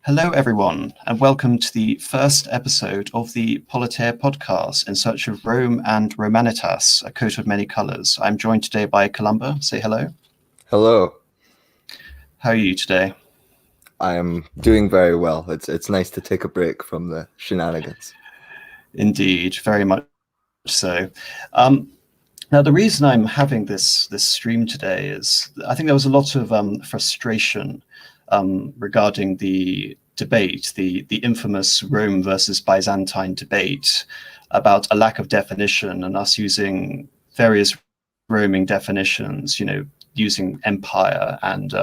Hello, everyone, and welcome to the first episode of the Politeia podcast, In Search of Rome and Romanitas, a coat of many colours. I'm joined today by Columba. Say hello. Hello. How are you today? I am doing very well. It's nice to take a break from the shenanigans. Indeed, very much so. Now, the reason I'm having this stream today is I think there was a lot of frustration regarding the debate, the infamous Rome versus Byzantine debate, about a lack of definition and us using various roaming definitions, using empire and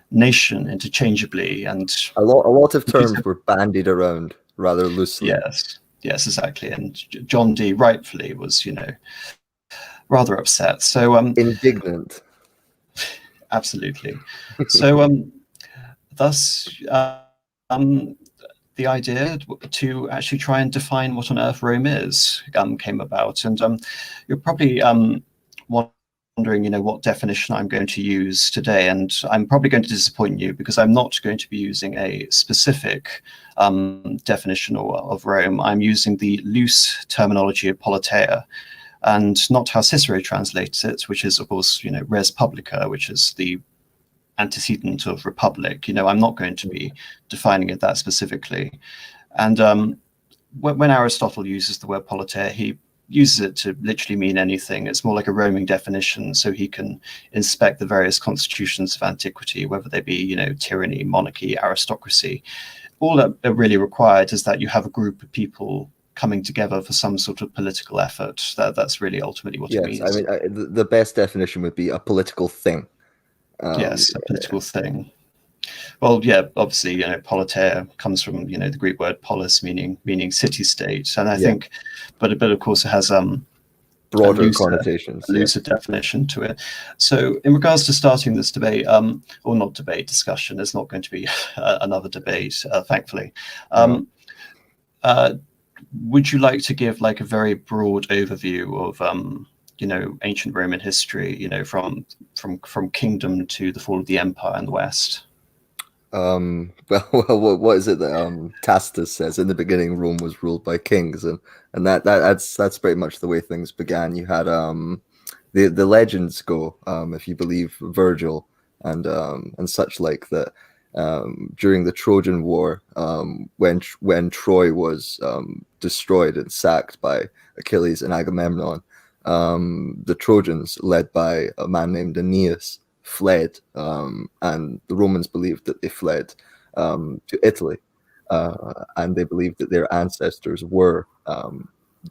nation interchangeably. And a lot of terms were bandied around rather loosely. Yes, exactly. And John Dee rightfully was, rather upset. So indignant. Absolutely. So thus the idea to actually try and define what on earth Rome is came about. And you're probably wondering, what definition I'm going to use today. And I'm probably going to disappoint you because I'm not going to be using a specific definition of Rome. I'm using the loose terminology of Politeia, and not how Cicero translates it, which is, of course, res publica, which is the antecedent of republic. I'm not going to be defining it that specifically. And when Aristotle uses the word Politeia, he uses it to literally mean anything. It's more like a roaming definition, so he can inspect the various constitutions of antiquity, whether they be, tyranny, monarchy, aristocracy. All that really required is that you have a group of people coming together for some sort of political effort. That's really ultimately what it means. Yes, I mean, the best definition would be a political thing. Yes, a political thing. Well, yeah, obviously, Politeia comes from, the Greek word polis, meaning city-state. And I think, but of course it has broader connotations, looser definition to it. So in regards to starting this debate, or not debate, discussion, there's not going to be another debate, thankfully. Would you like to give like a very broad overview of ancient Roman history, from kingdom to the fall of the empire in the West? Well, what is it that Tacitus says? In the beginning, Rome was ruled by kings, and that's pretty much the way things began. You had the legends go, if you believe Virgil and such like that. During the Trojan War, when Troy was destroyed and sacked by Achilles and Agamemnon, the Trojans, led by a man named Aeneas, fled, and the Romans believed that they fled to Italy, and they believed that their ancestors were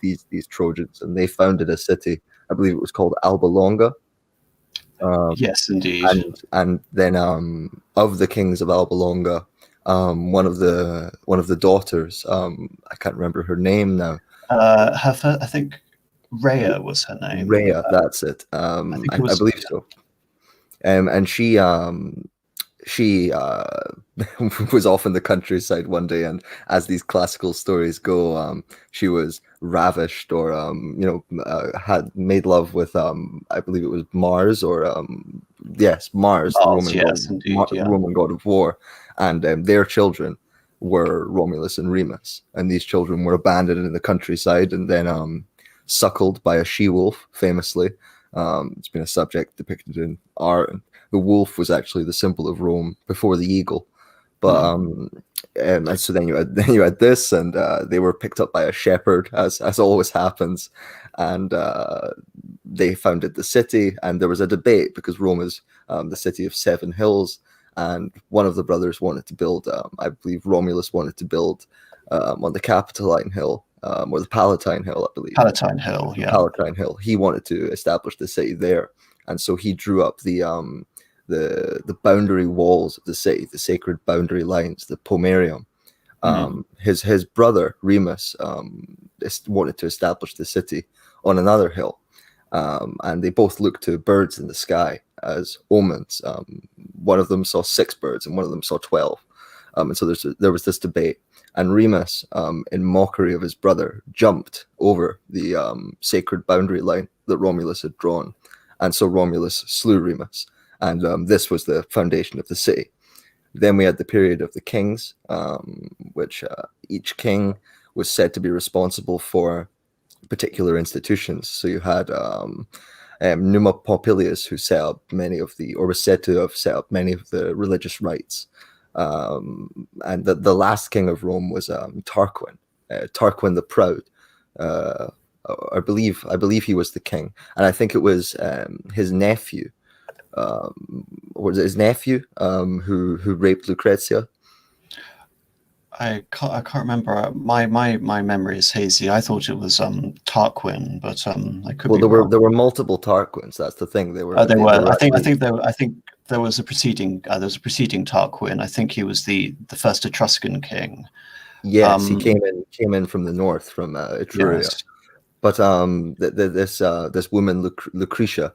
these Trojans, and they founded a city. I believe it was called Alba Longa. Yes, indeed. And then of the kings of Alba Longa, one of the daughters, I can't remember her name now. I think Rhea was her name. Rhea, that's it. I believe so. And she was off in the countryside one day, and as these classical stories go, she was ravished or had made love with I believe it was Mars, or Mars, the Roman god of war, and their children were Romulus and Remus, and these children were abandoned in the countryside and then suckled by a she-wolf, famously. It's been a subject depicted in art. The wolf was actually the symbol of Rome before the eagle. But and so then you had this, and they were picked up by a shepherd, as always happens, and they founded the city. And there was a debate because Rome is the city of 7 hills, and one of the brothers wanted to build. I believe Romulus wanted to build on the Capitoline Hill. Or the Palatine Hill, I believe. Palatine Hill, yeah. Palatine Hill. He wanted to establish the city there, and so he drew up the boundary walls of the city, the sacred boundary lines, the pomerium. His brother Remus wanted to establish the city on another hill, and they both looked to birds in the sky as omens. One of them saw 6 birds, and one of them saw 12. And so there was this debate. And Remus, in mockery of his brother, jumped over the sacred boundary line that Romulus had drawn. And so Romulus slew Remus. And this was the foundation of the city. Then we had the period of the kings, which each king was said to be responsible for particular institutions. So you had Numa Pompilius, who set up many of the, or was said to have set up many of the religious rites. And the last king of Rome was Tarquin, Tarquin the Proud. I believe he was the king, and I think it was his nephew, was it his nephew who raped Lucrezia? I can't remember. My memory is hazy. I thought it was Tarquin, but I could Well, be wrong. there were multiple Tarquins. That's the thing. They were. Oh, there They were. were I think actually, there was a preceding Tarquin. I think he was the first Etruscan king. yes, he came in from the north, from Etruria. Yes. But this woman Lucretia,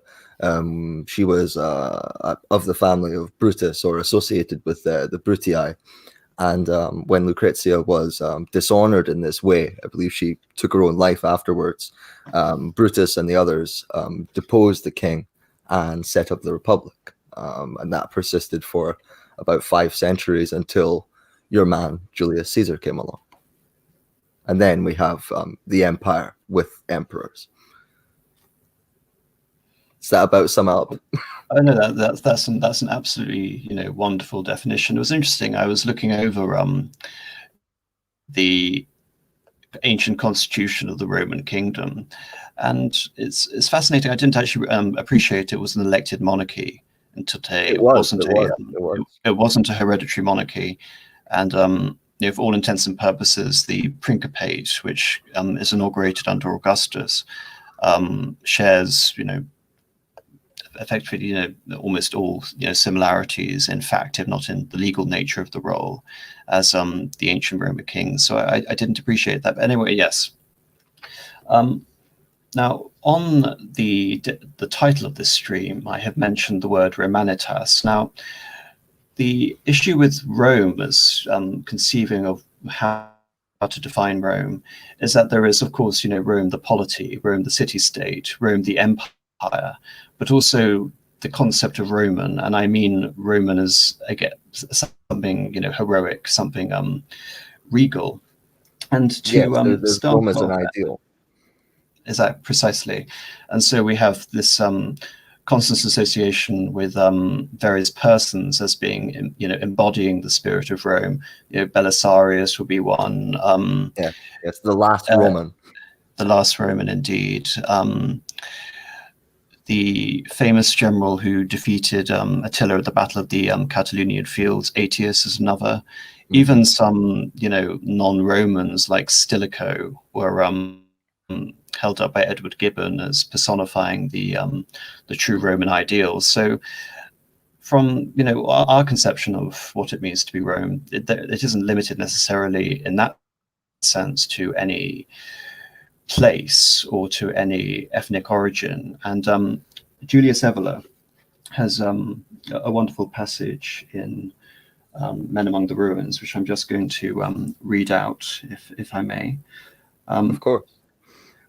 she was of the family of Brutus, or associated with the Brutii. And when Lucrezia was dishonored in this way, I believe she took her own life afterwards. Brutus and the others deposed the king and set up the Republic. And that persisted for about 5 centuries until your man, Julius Caesar, came along. And then we have the empire with emperors. Does that about sum up? Oh no, that's an absolutely wonderful definition. It was interesting. I was looking over the ancient constitution of the Roman kingdom, and it's fascinating. I didn't actually appreciate it was an elected monarchy until today. It wasn't a hereditary monarchy, and for all intents and purposes, the Principate, which is inaugurated under Augustus, shares effectively almost all similarities in fact, if not in the legal nature of the role, as the ancient Roman kings. So I didn't appreciate that. But anyway, yes. Now, on the title of this stream, I have mentioned the word Romanitas. Now, the issue with Rome as conceiving of how to define Rome is that there is, of course, Rome the polity, Rome the city-state, Rome the empire, but also the concept of Roman, and I mean Roman as, again, something heroic, something regal, and to there's start Rome as an off, ideal. is that precisely, and so we have this constant association with various persons as being embodying the spirit of Rome. Belisarius would be one. Yes, the last Roman. The last Roman, indeed. The famous general who defeated Attila at the Battle of the Catalaunian Fields, Aetius, is another. Even some, non-Romans like Stilicho were held up by Edward Gibbon as personifying the true Roman ideals. So, from our conception of what it means to be Rome, it isn't limited necessarily in that sense to any place or to any ethnic origin. And Julius Evola has a wonderful passage in Men Among the Ruins, which I'm just going to read out, if I may. Of course.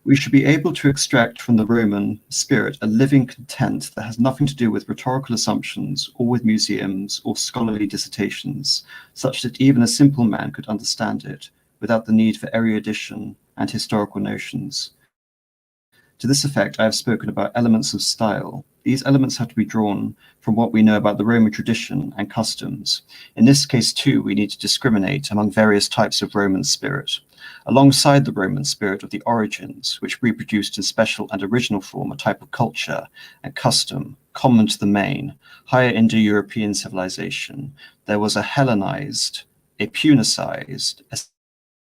We should be able to extract from the Roman spirit a living content that has nothing to do with rhetorical assumptions or with museums or scholarly dissertations, such that even a simple man could understand it without the need for erudition and historical notions. To this effect, I have spoken about elements of style. These elements have to be drawn from what we know about the Roman tradition and customs. In this case, too, we need to discriminate among various types of Roman spirit. Alongside the Roman spirit of the origins, which reproduced in special and original form a type of culture and custom common to the main, higher Indo-European civilization, there was a Hellenized, a Punicized, a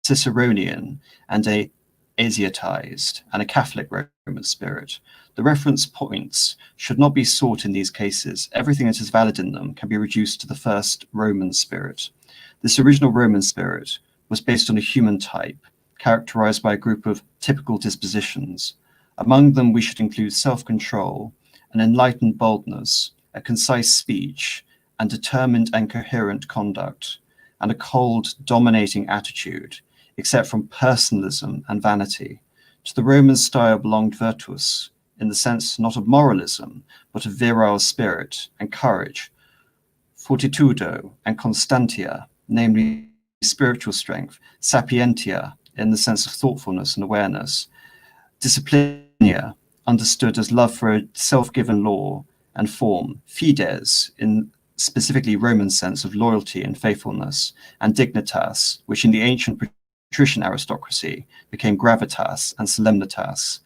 Ciceronian, and a Asiatized, and a Catholic Roman spirit. The reference points should not be sought in these cases. Everything that is valid in them can be reduced to the first Roman spirit. This original Roman spirit was based on a human type, characterized by a group of typical dispositions. Among them, we should include self-control, an enlightened boldness, a concise speech, and determined and coherent conduct, and a cold, dominating attitude, except from personalism and vanity. To the Roman style belonged virtus, in the sense not of moralism, but of virile spirit and courage. fortitudo, and constantia, namely spiritual strength, sapientia, in the sense of thoughtfulness and awareness, disciplinia, understood as love for a self-given law and form, fides, in specifically Roman sense of loyalty and faithfulness, and dignitas, which in the ancient patrician aristocracy became gravitas and solemnitas,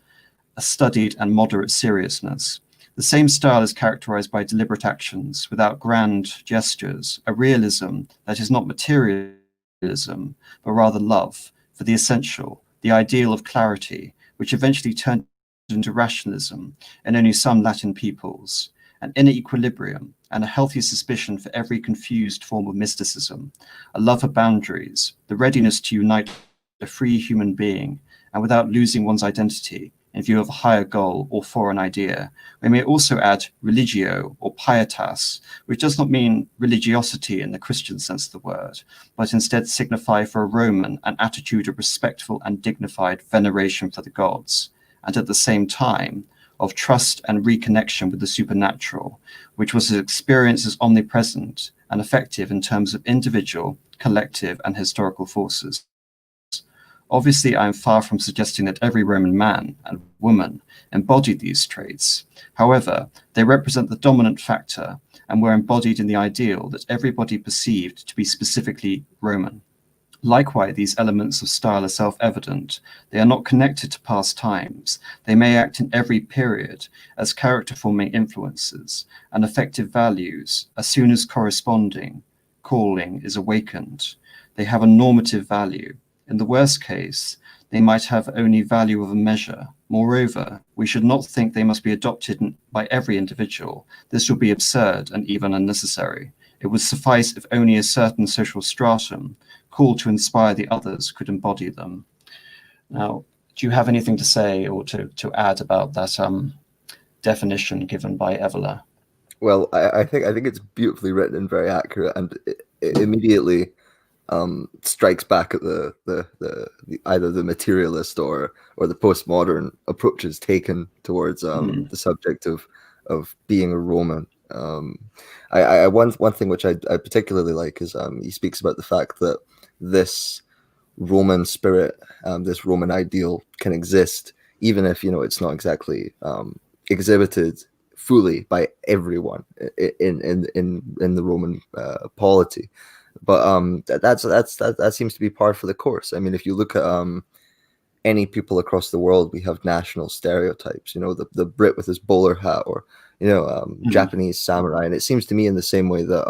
a studied and moderate seriousness. The same style is characterized by deliberate actions without grand gestures, a realism that is not materialism, but rather love for the essential, the ideal of clarity, which eventually turned into rationalism in only some Latin peoples, an inner equilibrium and a healthy suspicion for every confused form of mysticism, a love of boundaries, the readiness to unite a free human being, and without losing one's identity in view of a higher goal or for an idea. We may also add religio or pietas, which does not mean religiosity in the Christian sense of the word, but instead signify for a Roman an attitude of respectful and dignified veneration for the gods, and at the same time of trust and reconnection with the supernatural, which was an experience as omnipresent and effective in terms of individual, collective, and historical forces. Obviously, I am far from suggesting that every Roman man and woman embodied these traits. However, they represent the dominant factor and were embodied in the ideal that everybody perceived to be specifically Roman. Likewise, these elements of style are self-evident. They are not connected to past times. They may act in every period as character-forming influences and effective values as soon as corresponding calling is awakened. They have a normative value. In the worst case, they might have only value of a measure. Moreover, we should not think they must be adopted by every individual. This would be absurd and even unnecessary. It would suffice if only a certain social stratum, called to inspire the others, could embody them. Now, do you have anything to say or to add about that definition given by Evola? Well, I think it's beautifully written and very accurate, and it immediately strikes back at the either the materialist or the postmodern approaches taken towards the subject of being a Roman. One thing which I particularly like is he speaks about the fact that this Roman spirit, this Roman ideal, can exist even if it's not exactly exhibited fully by everyone in the Roman polity. But that seems to be par for the course. I mean, if you look at any people across the world, we have national stereotypes. The Brit with his bowler hat, or Japanese samurai. And it seems to me in the same way that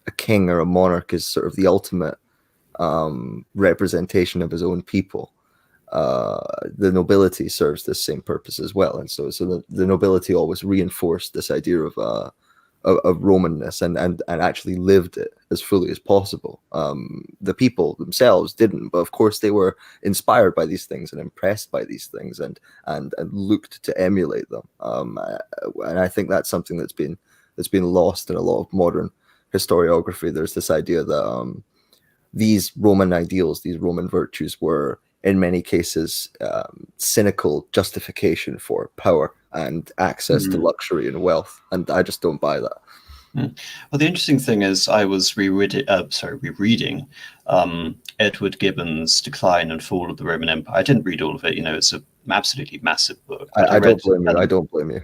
a king or a monarch is sort of the ultimate representation of his own people. The nobility serves this same purpose as well, and so the nobility always reinforced this idea of Romanness and actually lived it as fully as possible. The people themselves didn't, but of course they were inspired by these things and impressed by these things and looked to emulate them. And I think that's something that's been lost in a lot of modern historiography. There's this idea that these Roman ideals, these Roman virtues, were in many cases cynical justification for power and access to luxury and wealth, and I just don't buy that. Well, the interesting thing is, I was rereading Edward Gibbon's Decline and Fall of the Roman Empire. I didn't read all of it. It's an absolutely massive book. I don't blame you. I don't blame you.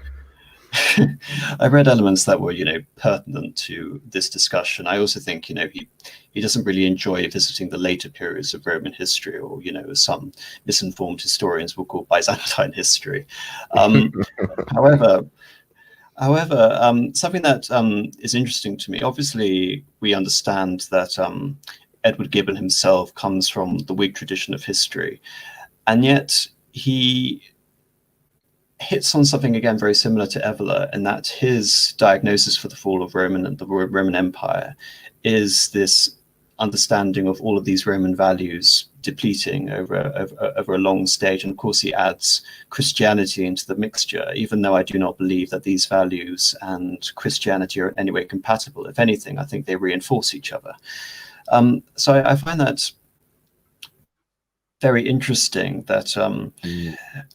I read elements that were, pertinent to this discussion. I also think, he doesn't really enjoy visiting the later periods of Roman history, or, as some misinformed historians will call Byzantine history. However, something that is interesting to me, obviously, we understand that Edward Gibbon himself comes from the Whig tradition of history, and yet he hits on something again very similar to Evola, in that his diagnosis for the fall of the Roman Empire is this understanding of all of these Roman values depleting over a long stage. And of course he adds Christianity into the mixture, even though I do not believe that these values and Christianity are in any way compatible. If anything, I think they reinforce each other. So I find that very interesting, that and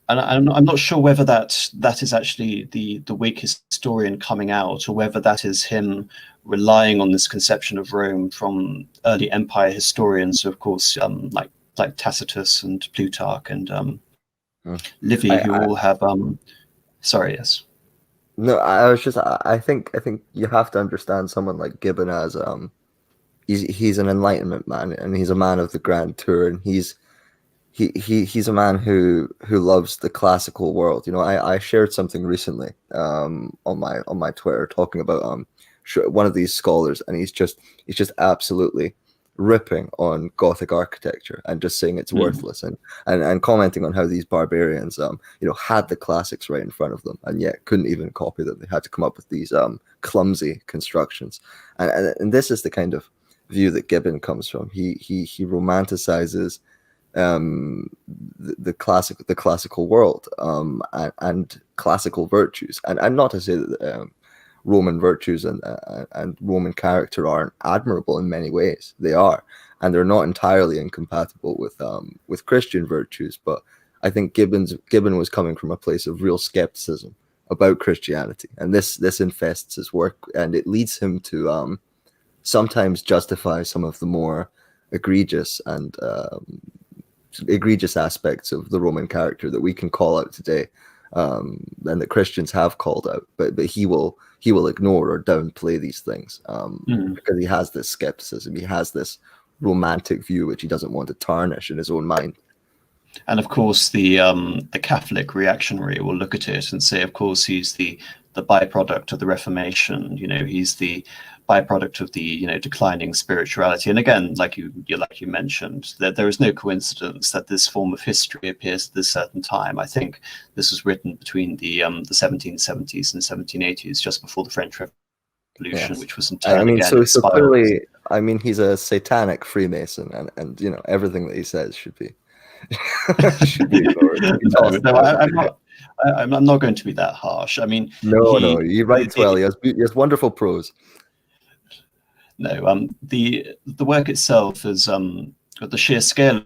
I'm not sure whether that is actually the Whig historian coming out, or whether that is him relying on this conception of Rome from early empire historians, so of course, like Tacitus and Plutarch and Mm. Livy, who I all have sorry, yes. No, I was just I think you have to understand someone like Gibbon as he's an Enlightenment man, and he's a man of the Grand Tour, and he's a man who loves the classical world. You know, I shared something recently on my Twitter talking about one of these scholars, and he's just absolutely ripping on Gothic architecture and just saying it's worthless, and commenting on how these barbarians had the classics right in front of them and yet couldn't even copy them. They had to come up with these clumsy constructions, and this is the kind of view that Gibbon comes from. He romanticizes the classical world and classical virtues, and not to say that Roman virtues and Roman character aren't admirable in many ways. They are, and they're not entirely incompatible with Christian virtues. But I think Gibbon was coming from a place of real skepticism about Christianity, and this infests his work, and it leads him to sometimes justify some of the more egregious aspects of the Roman character that we can call out today, and that Christians have called out, but he will ignore or downplay these things because he has this skepticism, he has this romantic view which he doesn't want to tarnish in his own mind. And of course, the Catholic reactionary will look at it and say, of course, he's the byproduct of the Reformation. You know, he's the byproduct of the declining spirituality. And again, like you mentioned, that there is no coincidence that this form of history appears at this certain time. I think this was written between the 1770s and 1780s, just before the French Revolution, Yes. which was in turn so clearly, he's a satanic Freemason, and everything that he says should be should be ignored. I'm not going to be that harsh. I mean, no, he writes well. He has wonderful prose. No, the work itself is the sheer scale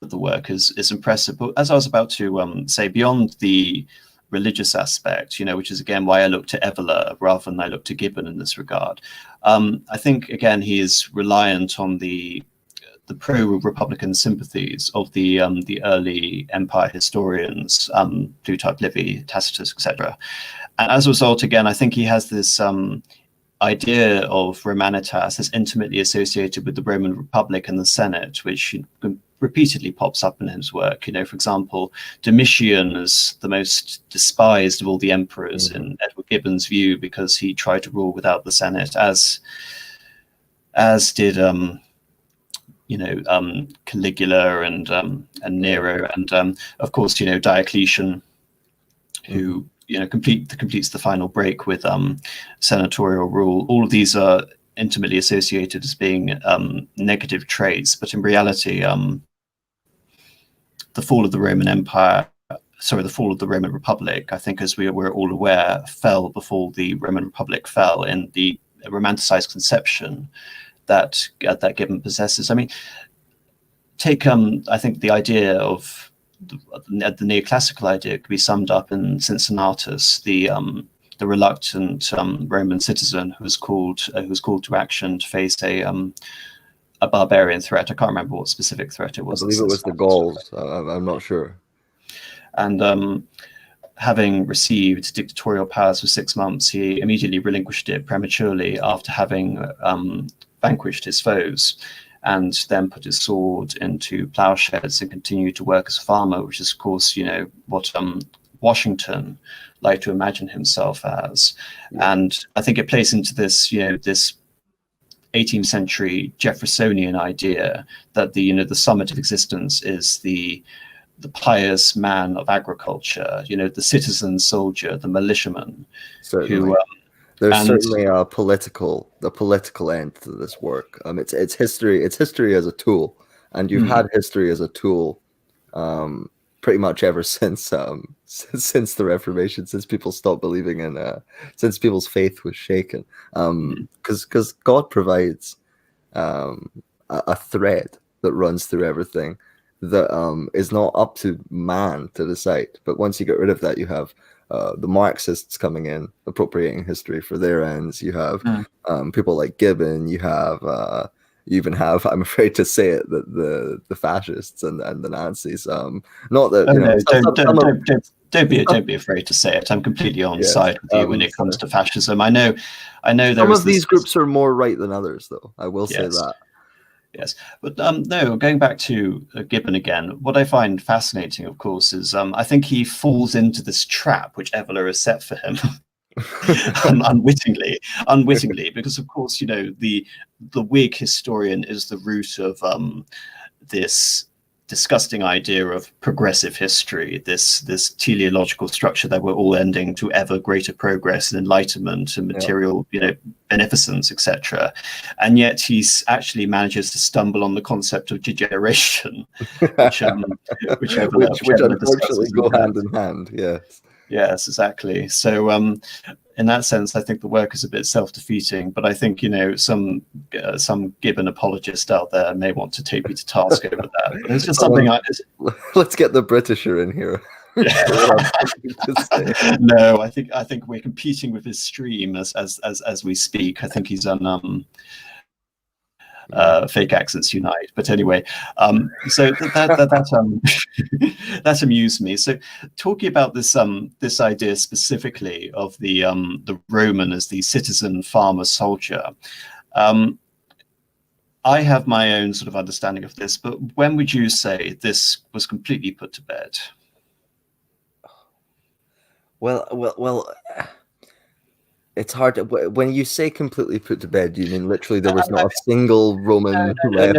of the work is impressive. But as I was about to say, beyond the religious aspect, which is again why I look to Evola rather than I look to Gibbon in this regard. I think again he is reliant on the pro-republican sympathies of the early empire historians, Plutarch, Livy, Tacitus, etc. And as a result, again, I think he has this idea of Romanitas is intimately associated with the Roman Republic and the Senate, which repeatedly pops up in his work. For example, Domitian is the most despised of all the emperors in Edward Gibbon's view because he tried to rule without the Senate, as did Caligula and Nero, and of course Diocletian, who completes the final break with senatorial rule. All of these are intimately associated as being negative traits, but in reality, the fall of the Roman Empire, the fall of the Roman Republic, I think, as we're all aware, fell before the Roman Republic fell in the romanticized conception that Gibbon possesses. I mean, take I think the idea of the neoclassical idea could be summed up in Cincinnatus, the reluctant Roman citizen who was called to action to face a barbarian threat. I can't remember what specific threat it was. I believe it was the Gauls. I'm not sure. And having received dictatorial powers for 6 months, he immediately relinquished it prematurely after having vanquished his foes, and then put his sword into plowshares and continued to work as a farmer, which is, of course, what Washington liked to imagine himself as. Yeah. And I think it plays into this, this 18th century Jeffersonian idea that the summit of existence is the pious man of agriculture, the citizen soldier, the militiaman. Certainly. Who there's certainly the political end to this work. It's history as a tool, and you've had history as a tool pretty much ever since the Reformation, since people stopped believing in since people's faith was shaken, because God provides a thread that runs through everything that is not up to man to decide. But once you get rid of that, you have the Marxists coming in, appropriating history for their ends. You have Mm. people like Gibbon. You even have, I'm afraid to say it, that the fascists and the Nazis. Not that Oh no, some don't be afraid to say it. I'm completely on yes, side with you when it comes to fascism. I know there some is of these this. groups are more right than others, though. I will say Yes. that. Yes, but no. Going back to Gibbon again, what I find fascinating, of course, is I think he falls into this trap which Evola has set for him, unwittingly, because of course, the Whig historian is the root of this disgusting idea of progressive history, this teleological structure that we're all ending to ever greater progress and enlightenment and material, beneficence, etc. And yet he's actually manages to stumble on the concept of degeneration, which which unfortunately go hand in hand. Yes. Yes, exactly. So in that sense, I think the work is a bit self-defeating, but I think some Gibbon apologist out there may want to take me to task over that. But it's just something let's get the Britisher in here. No, I think we're competing with his stream as we speak. I think he's on Fake Accents Unite. But anyway, so that amused me. So talking about this idea specifically of the Roman as the citizen, farmer, soldier, I have my own sort of understanding of this, but when would you say this was completely put to bed? Well, it's hard to, when you say completely put to bed, do you mean literally there was not a single Roman left?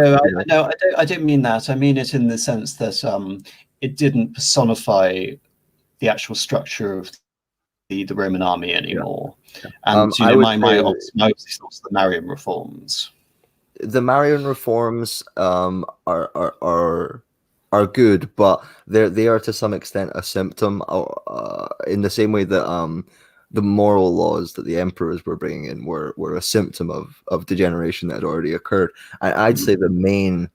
No, I don't mean that. I mean it in the sense that it didn't personify the actual structure of the Roman army anymore. Yeah. And my obvious thoughts the Marian reforms. The Marian reforms are good, but they are to some extent a symptom, in the same way that the moral laws that the emperors were bringing in were a symptom of degeneration that had already occurred. I'd say the main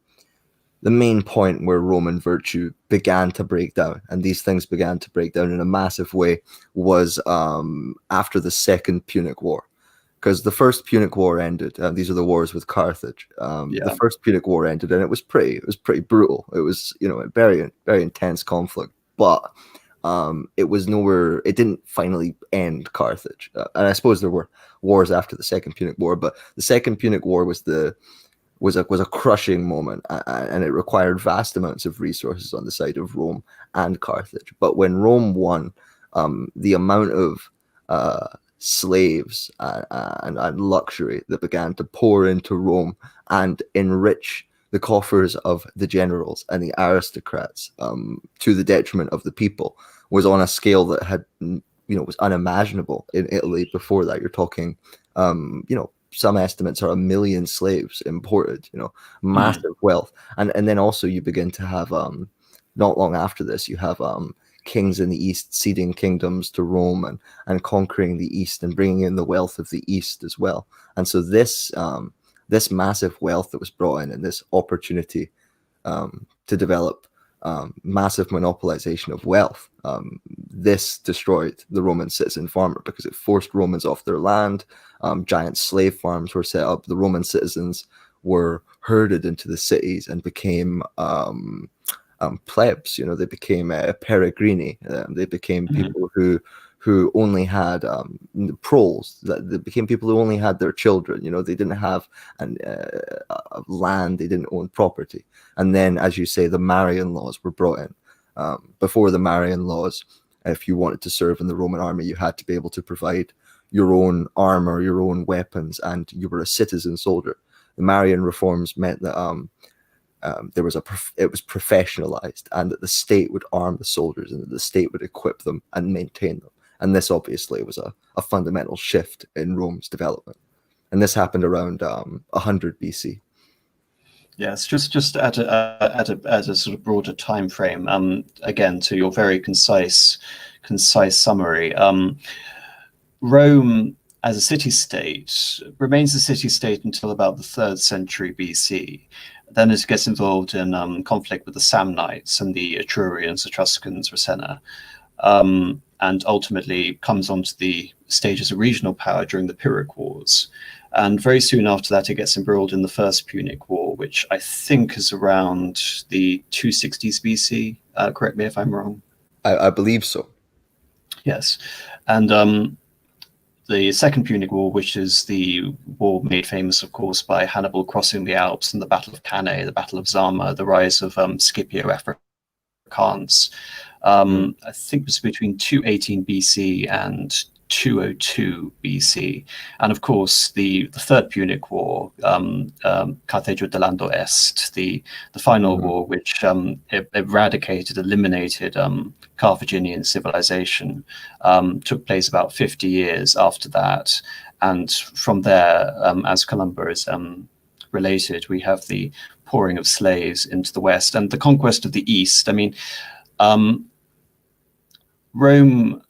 point where Roman virtue began to break down, and these things began to break down in a massive way, was after the Second Punic War. Because the First Punic War ended. These are the wars with Carthage. The First Punic War ended, and it was pretty brutal. It was a very intense conflict, but it was nowhere. It didn't finally end Carthage, and I suppose there were wars after the Second Punic War, but the Second Punic War was a crushing moment, and it required vast amounts of resources on the side of Rome and Carthage. But when Rome won, the amount of slaves and luxury that began to pour into Rome and enrich the coffers of the generals and the aristocrats, to the detriment of the people, was on a scale that had was unimaginable in Italy before that. You're talking some estimates are 1 million slaves imported, massive wealth. And then also you begin to have, not long after this, you have kings in the East ceding kingdoms to Rome and conquering the East and bringing in the wealth of the East as well. And so this massive wealth that was brought in, and this opportunity to develop massive monopolization of wealth, this destroyed the Roman citizen farmer, because it forced Romans off their land. Giant slave farms were set up. The Roman citizens were herded into the cities and became plebs. They became peregrini. They became people who only had proles. They became people who only had their children. They didn't have land. They didn't own property. And then, as you say, the Marian laws were brought in. Before the Marian laws, if you wanted to serve in the Roman army, you had to be able to provide your own armor, your own weapons, and you were a citizen soldier. The Marian reforms meant that it was professionalized, and that the state would arm the soldiers, and that the state would equip them and maintain them. And this obviously was a fundamental shift in Rome's development. And this happened around 100 BC. Yes, just at a sort of broader time frame. Again, to your very concise summary. Rome as a city-state remains a city-state until about the 3rd century BC. Then it gets involved in conflict with the Samnites and the Etrurians, Etruscans, Ravenna. and ultimately comes onto the stage as a regional power during the Pyrrhic Wars. And very soon after that, it gets embroiled in the First Punic War, which I think is around the 260s BC. Correct me if I'm wrong. I believe so. Yes. And the Second Punic War, which is the war made famous, of course, by Hannibal crossing the Alps and the Battle of Cannae, the Battle of Zama, the rise of Scipio Africanus. I think it was between 218 BC and 202 BC. And of course, the Third Punic War, Carthagio delando Est, the final war, which eliminated Carthaginian civilization, took place about 50 years after that. And from there, as Columba is related, we have the pouring of slaves into the West and the conquest of the East. I mean, Rome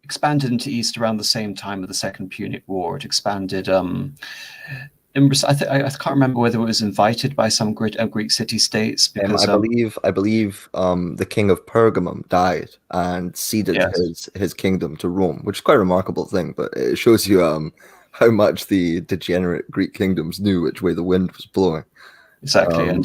expanded into East around the same time of the Second Punic War. It expanded. I can't remember whether it was invited by some Greek city-states. Because I believe the king of Pergamum died and ceded his kingdom to Rome, which is quite a remarkable thing. But it shows you how much the degenerate Greek kingdoms knew which way the wind was blowing. Exactly,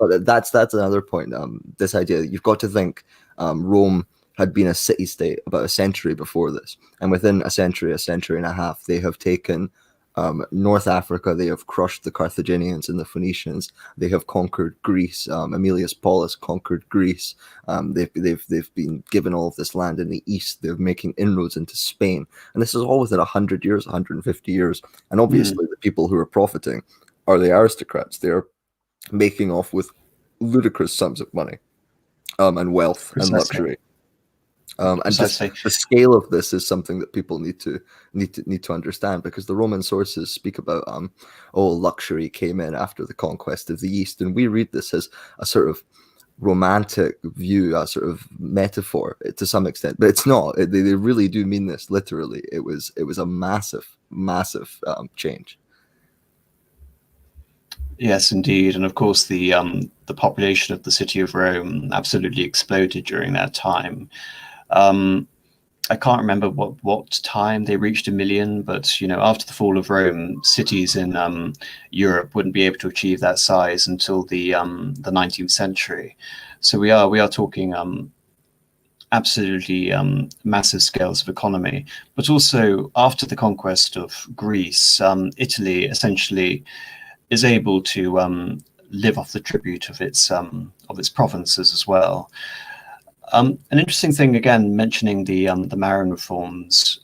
but that's another point. This idea, you've got to think, Rome had been a city-state about a century before this, and within a century and a half, they have taken North Africa. They have crushed the Carthaginians and the Phoenicians. They have conquered Greece. Aemilius Paulus conquered Greece. They've been given all of this land in the east. They're making inroads into Spain, and this is all within 100 years, 150 years. And obviously, the people who are profiting are the aristocrats. They're making off with ludicrous sums of money, and wealth and luxury. And just the scale of this is something that people need to understand, because the Roman sources speak about luxury came in after the conquest of the East, and we read this as a sort of romantic view, a sort of metaphor to some extent, but it's not. They really do mean this literally. It was a massive change. Yes, indeed, and of course the population of the city of Rome absolutely exploded during that time. I can't remember what time they reached 1 million, but after the fall of Rome, cities in Europe wouldn't be able to achieve that size until the 19th century. So we are talking absolutely massive scales of economy. But also after the conquest of Greece, Italy essentially is able to live off the tribute of its provinces as well. An interesting thing, again, mentioning the Marin reforms.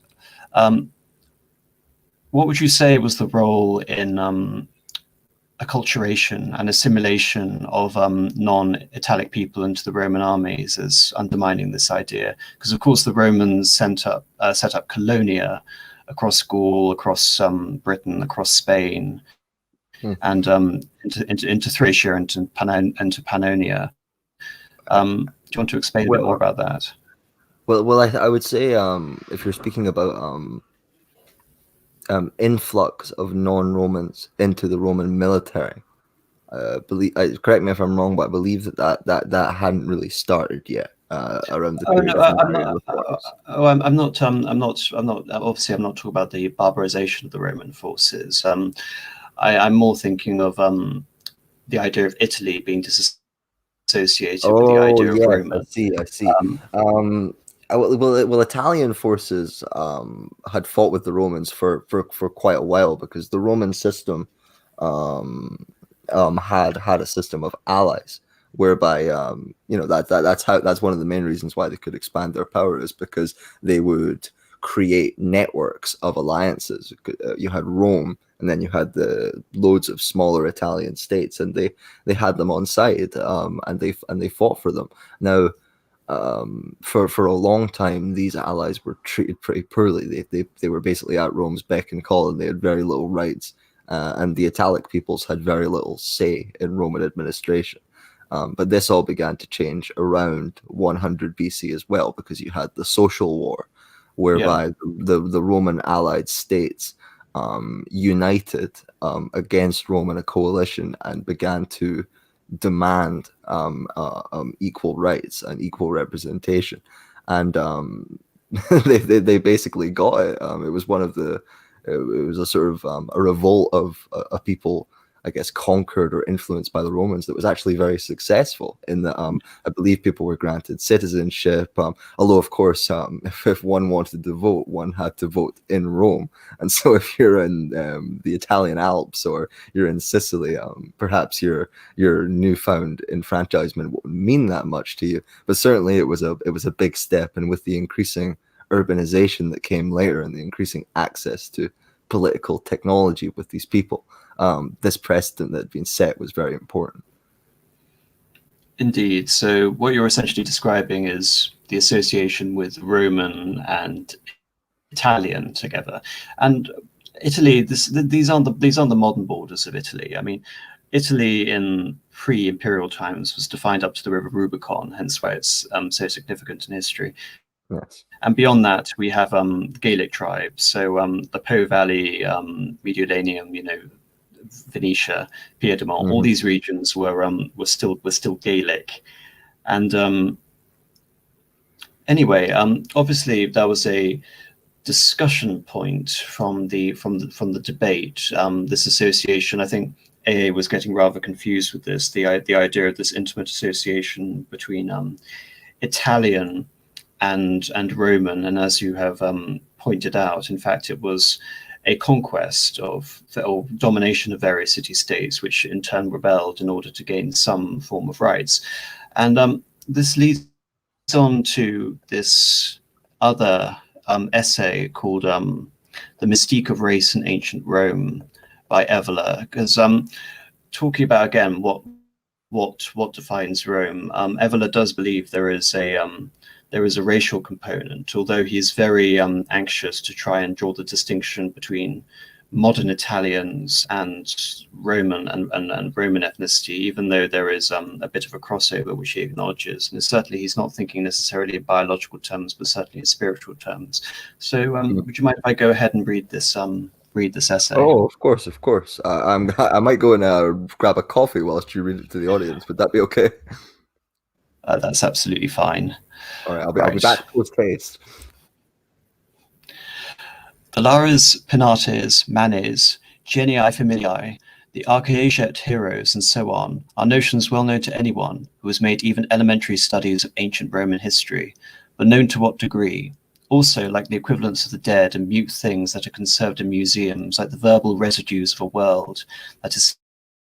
What would you say was the role in acculturation and assimilation of non-Italic people into the Roman armies as undermining this idea? Because of course the Romans set up colonia across Gaul, across Britain, across Spain, and into Thracia and into Pannonia. Do you want to explain a bit more about that? Well, I would say if you're speaking about influx of non-Romans into the Roman military, correct me if I'm wrong, but I believe that hadn't really started yet around the period I'm not. Obviously, I'm not talking about the barbarization of the Roman forces. I'm more thinking of the idea of Italy being associated with the idea of Rome. I see. Well, Italian forces had fought with the Romans for quite a while, because the Roman system had a system of allies, whereby that's one of the main reasons why they could expand their power, is because they would create networks of alliances. You had Rome, and then you had the loads of smaller Italian states, and they had them on side, and they fought for them. Now, for a long time, these allies were treated pretty poorly. They were basically at Rome's beck and call, and they had very little rights, and the Italic peoples had very little say in Roman administration. But this all began to change around 100 BC as well, because you had the Social War, whereby the Roman allied states united against Rome in a coalition and began to demand equal rights and equal representation, and they basically got it. It was one of the it was a sort of a revolt of a people, I guess, conquered or influenced by the Romans, that was actually very successful in that I believe people were granted citizenship, although of course if one wanted to vote, one had to vote in Rome. And so if you're in the Italian Alps or you're in Sicily, perhaps your newfound enfranchisement wouldn't mean that much to you, but certainly it was a big step. And with the increasing urbanization that came later and the increasing access to political technology with these people, this precedent that had been set was very important. Indeed. So what you're essentially describing is the association with Roman and Italian together, and Italy. These aren't the modern borders of Italy. I mean, Italy in pre-imperial times was defined up to the River Rubicon, hence why it's so significant in history. Yes. And beyond that, we have Gaelic tribes. So the Po Valley, Mediolanum, Venetia, Piedmont, all these regions were still Gaelic. And anyway, obviously there was a discussion point from the debate. This association, I think AA was getting rather confused with this. The idea of this intimate association between Italian and Roman, and as you have pointed out, in fact, it was a conquest or domination of various city-states, which in turn rebelled in order to gain some form of rights. And this leads on to this other essay called The Mystique of Race in Ancient Rome by Evola, because talking about, again, what defines Rome, Evola does believe there is a racial component, although he's very anxious to try and draw the distinction between modern Italians and Roman and Roman ethnicity, even though there is a bit of a crossover which he acknowledges. And certainly he's not thinking necessarily in biological terms, but certainly in spiritual terms. So would you mind if I go ahead and read this essay? Oh, of course, of course. I might go and grab a coffee whilst you read it to the audience. Would that be okay? That's absolutely fine. All right, I'll be back post haste. The Lares, Penates, Manes, Genii Familiae, the Archaeaget heroes, and so on, are notions well known to anyone who has made even elementary studies of ancient Roman history, but known to what degree? Also, like the equivalents of the dead and mute things that are conserved in museums, like the verbal residues of a world that is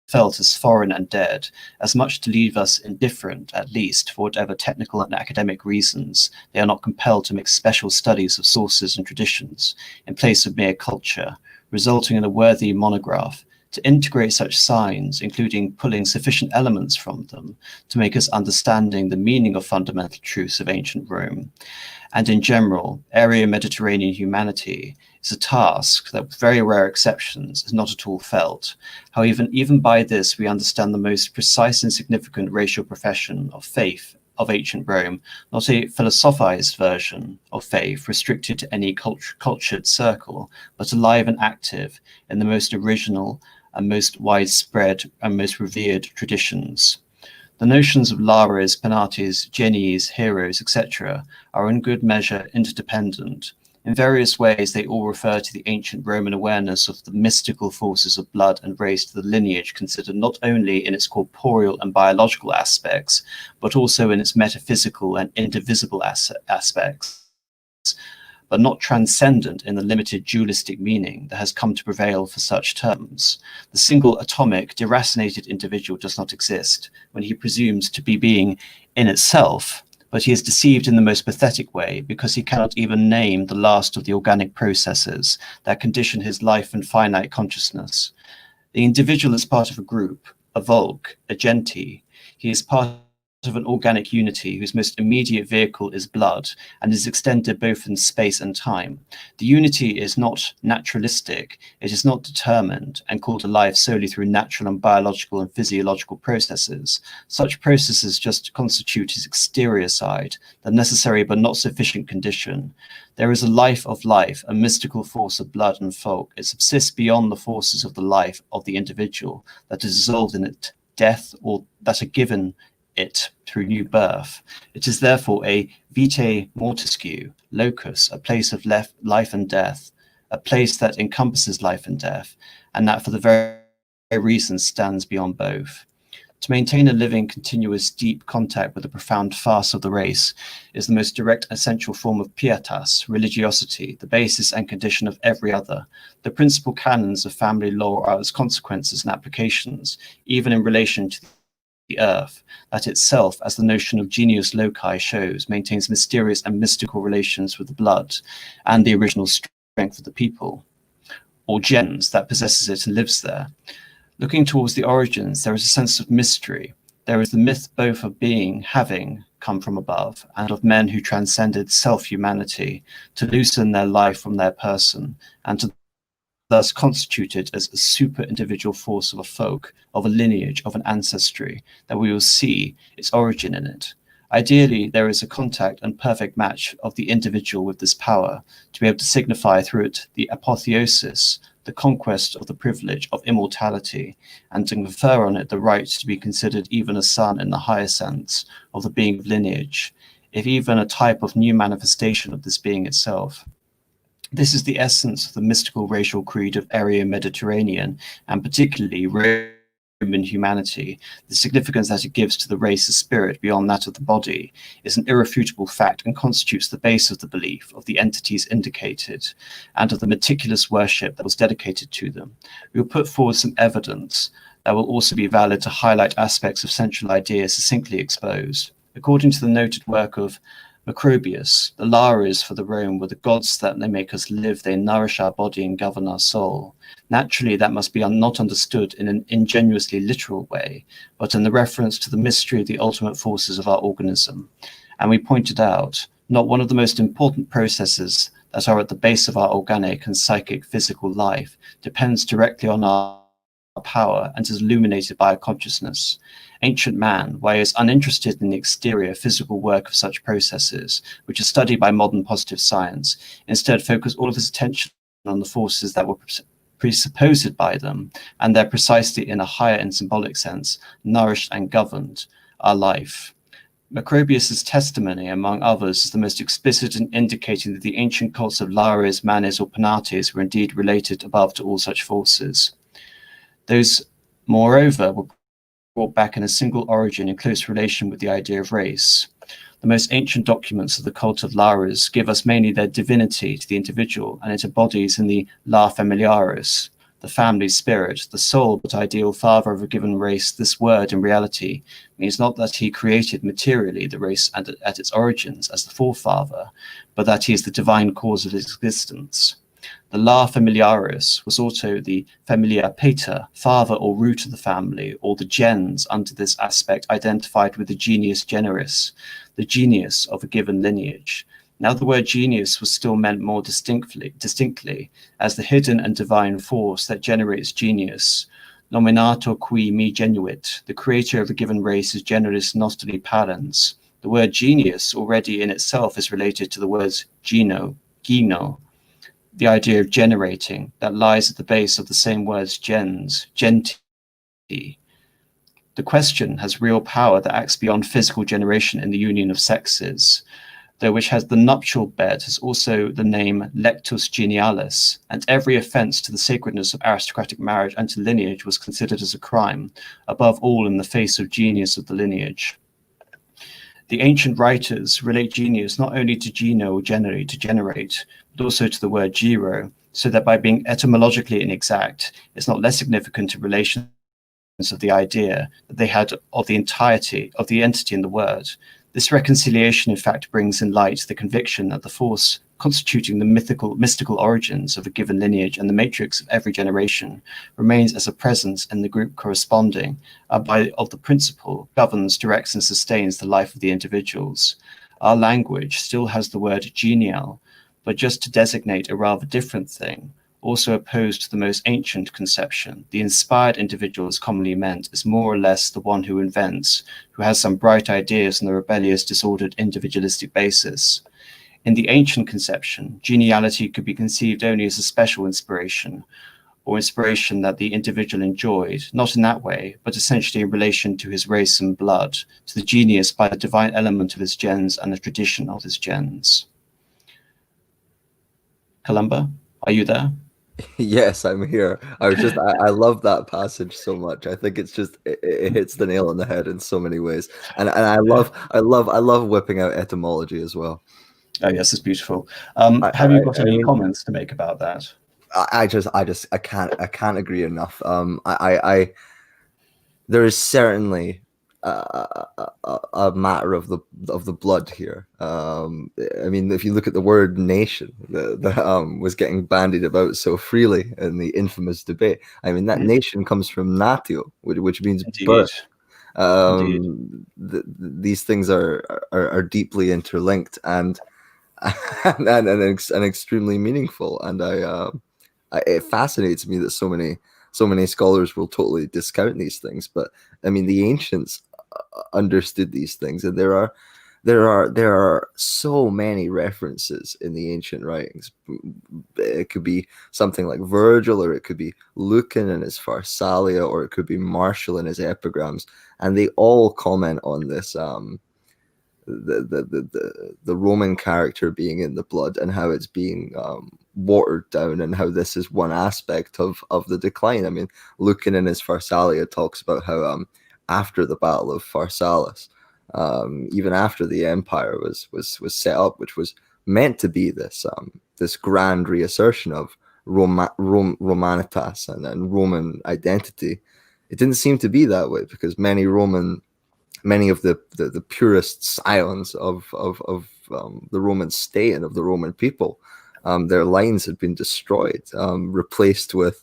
felt as foreign and dead, as much to leave us indifferent, at least, for whatever technical and academic reasons they are not compelled to make special studies of sources and traditions, in place of mere culture, resulting in a worthy monograph, to integrate such signs, including pulling sufficient elements from them to make us understanding the meaning of fundamental truths of ancient Rome. And in general, area Mediterranean humanity is a task that, with very rare exceptions, is not at all felt. However, even by this, we understand the most precise and significant racial profession of faith of ancient Rome, not a philosophized version of faith restricted to any cultured circle, but alive and active in the most original and most widespread and most revered traditions. The notions of Lares, Penates, Genies, heroes, etc. are in good measure interdependent. In various ways, they all refer to the ancient Roman awareness of the mystical forces of blood and race to the lineage considered not only in its corporeal and biological aspects, but also in its metaphysical and indivisible aspects, but not transcendent in the limited dualistic meaning that has come to prevail for such terms. The single atomic, deracinated individual does not exist when he presumes to be being in itself, but he is deceived in the most pathetic way because he cannot even name the last of the organic processes that condition his life and finite consciousness. The individual is part of a group, a vulk, a genti. He is part of an organic unity whose most immediate vehicle is blood and is extended both in space and time. The unity is not naturalistic, it is not determined and called alive solely through natural and biological and physiological processes. Such processes just constitute his exterior side, the necessary but not sufficient condition. There is a life of life, a mystical force of blood and folk. It subsists beyond the forces of the life of the individual that is dissolved in it death or that are given it through new birth. It is therefore a vitae mortisque, locus, a place of life and death, a place that encompasses life and death, and that for the very reason stands beyond both. To maintain a living, continuous, deep contact with the profound farce of the race is the most direct, essential form of pietas, religiosity, the basis and condition of every other. The principal canons of family law are its consequences and applications, even in relation to the earth, that itself, as the notion of genius loci shows, maintains mysterious and mystical relations with the blood and the original strength of the people, or gens, that possesses it and lives there. Looking towards the origins, there is a sense of mystery. There is the myth both of being, having come from above, and of men who transcended self-humanity to loosen their life from their person, and to thus constituted as a super-individual force of a folk, of a lineage, of an ancestry, that we will see its origin in it. Ideally, there is a contact and perfect match of the individual with this power, to be able to signify through it the apotheosis, the conquest of the privilege of immortality, and to confer on it the right to be considered even a son in the higher sense of the being of lineage, if even a type of new manifestation of this being itself. This is the essence of the mystical racial creed of Aryo-Mediterranean, and particularly Roman humanity. The significance that it gives to the race's spirit beyond that of the body is an irrefutable fact and constitutes the base of the belief of the entities indicated and of the meticulous worship that was dedicated to them. We will put forward some evidence that will also be valid to highlight aspects of central ideas succinctly exposed. According to the noted work of Macrobius, the Lares for the Rome were the gods that they make us live, they nourish our body and govern our soul. Naturally, that must be not understood in an ingenuously literal way, but in the reference to the mystery of the ultimate forces of our organism. And we pointed out, not one of the most important processes that are at the base of our organic and psychic physical life depends directly on our power and is illuminated by our consciousness. Ancient man, while he is uninterested in the exterior physical work of such processes, which is studied by modern positive science, instead focused all of his attention on the forces that were presupposed by them, and they're precisely in a higher and symbolic sense, nourished and governed our life. Macrobius's testimony, among others, is the most explicit in indicating that the ancient cults of Lares, Manes, or Penates were indeed related above to all such forces. Those, moreover, were brought back in a single origin in close relation with the idea of race. The most ancient documents of the cult of Lares give us mainly their divinity to the individual, and it embodies in the La Familiaris, the family spirit, the sole but ideal father of a given race. This word, in reality, means not that he created materially the race at its origins as the forefather, but that he is the divine cause of its existence. The La Familiaris was also the familia pater, father or root of the family, or the gens under this aspect identified with the genius generis, the genius of a given lineage. Now the word genius was still meant more distinctly as the hidden and divine force that generates genius. Nominator qui me genuit, the creator of a given race is generis nostri parens. The word genius already in itself is related to the words geno, the idea of generating that lies at the base of the same words gens, genti. The question has real power that acts beyond physical generation in the union of sexes, though which has the nuptial bed has also the name lectus genialis, and every offence to the sacredness of aristocratic marriage and to lineage was considered as a crime, above all in the face of genius of the lineage. The ancient writers relate genius not only to geno or generate, to generate, but also to the word giro, so that by being etymologically inexact, it's not less significant in relation of the idea that they had of the entirety of the entity in the word. This reconciliation, in fact, brings in light the conviction that the force constituting the mystical origins of a given lineage and the matrix of every generation remains as a presence in the group corresponding of the principle, governs, directs, and sustains the life of the individuals. Our language still has the word genial, but just to designate a rather different thing, also opposed to the most ancient conception. The inspired individual is commonly meant is more or less the one who invents, who has some bright ideas on the rebellious, disordered, individualistic basis. In the ancient conception, geniality could be conceived only as a special inspiration, or inspiration that the individual enjoyed, not in that way, but essentially in relation to his race and blood, to the genius by the divine element of his gens and the tradition of his gens. Columba, are you there? Yes, I'm here. I love that passage so much. I think it's just it hits the nail on the head in so many ways. And I love whipping out etymology as well. Oh yes, it's beautiful. Have you got I any mean, comments to make about that? I can't agree enough. There is certainly a matter of the blood here. I mean, if you look at the word nation that was getting bandied about so freely in the infamous debate, I mean that nation comes from natio, which means Indeed. birth. Indeed. These things are deeply interlinked and and extremely meaningful. And it fascinates me that so many scholars will totally discount these things. But I mean, the ancients understood these things, and there are so many references in the ancient writings. It could be something like Virgil, or it could be Lucan in his Pharsalia, or it could be Martial in his epigrams, and they all comment on this the Roman character being in the blood, and how it's being watered down, and how this is one aspect of the decline. I mean, Lucan in his Pharsalia talks about how after the Battle of Pharsalus, even after the empire was set up, which was meant to be this grand reassertion of Romanitas and Roman identity, it didn't seem to be that way, because many of the purest scions of the Roman state and of the Roman people, their lines had been destroyed, replaced with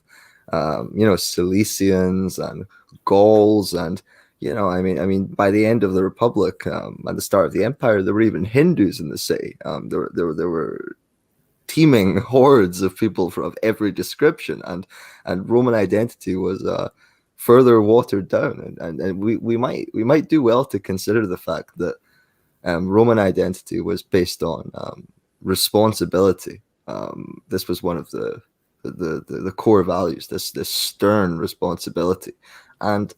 Cilicians and Gauls, and I mean by the end of the Republic, at the start of the Empire, there were even Hindus in the city. There were teeming hordes of people of every description, and Roman identity was further watered down, and we might do well to consider the fact that Roman identity was based on responsibility. This was one of the core values, this stern responsibility, and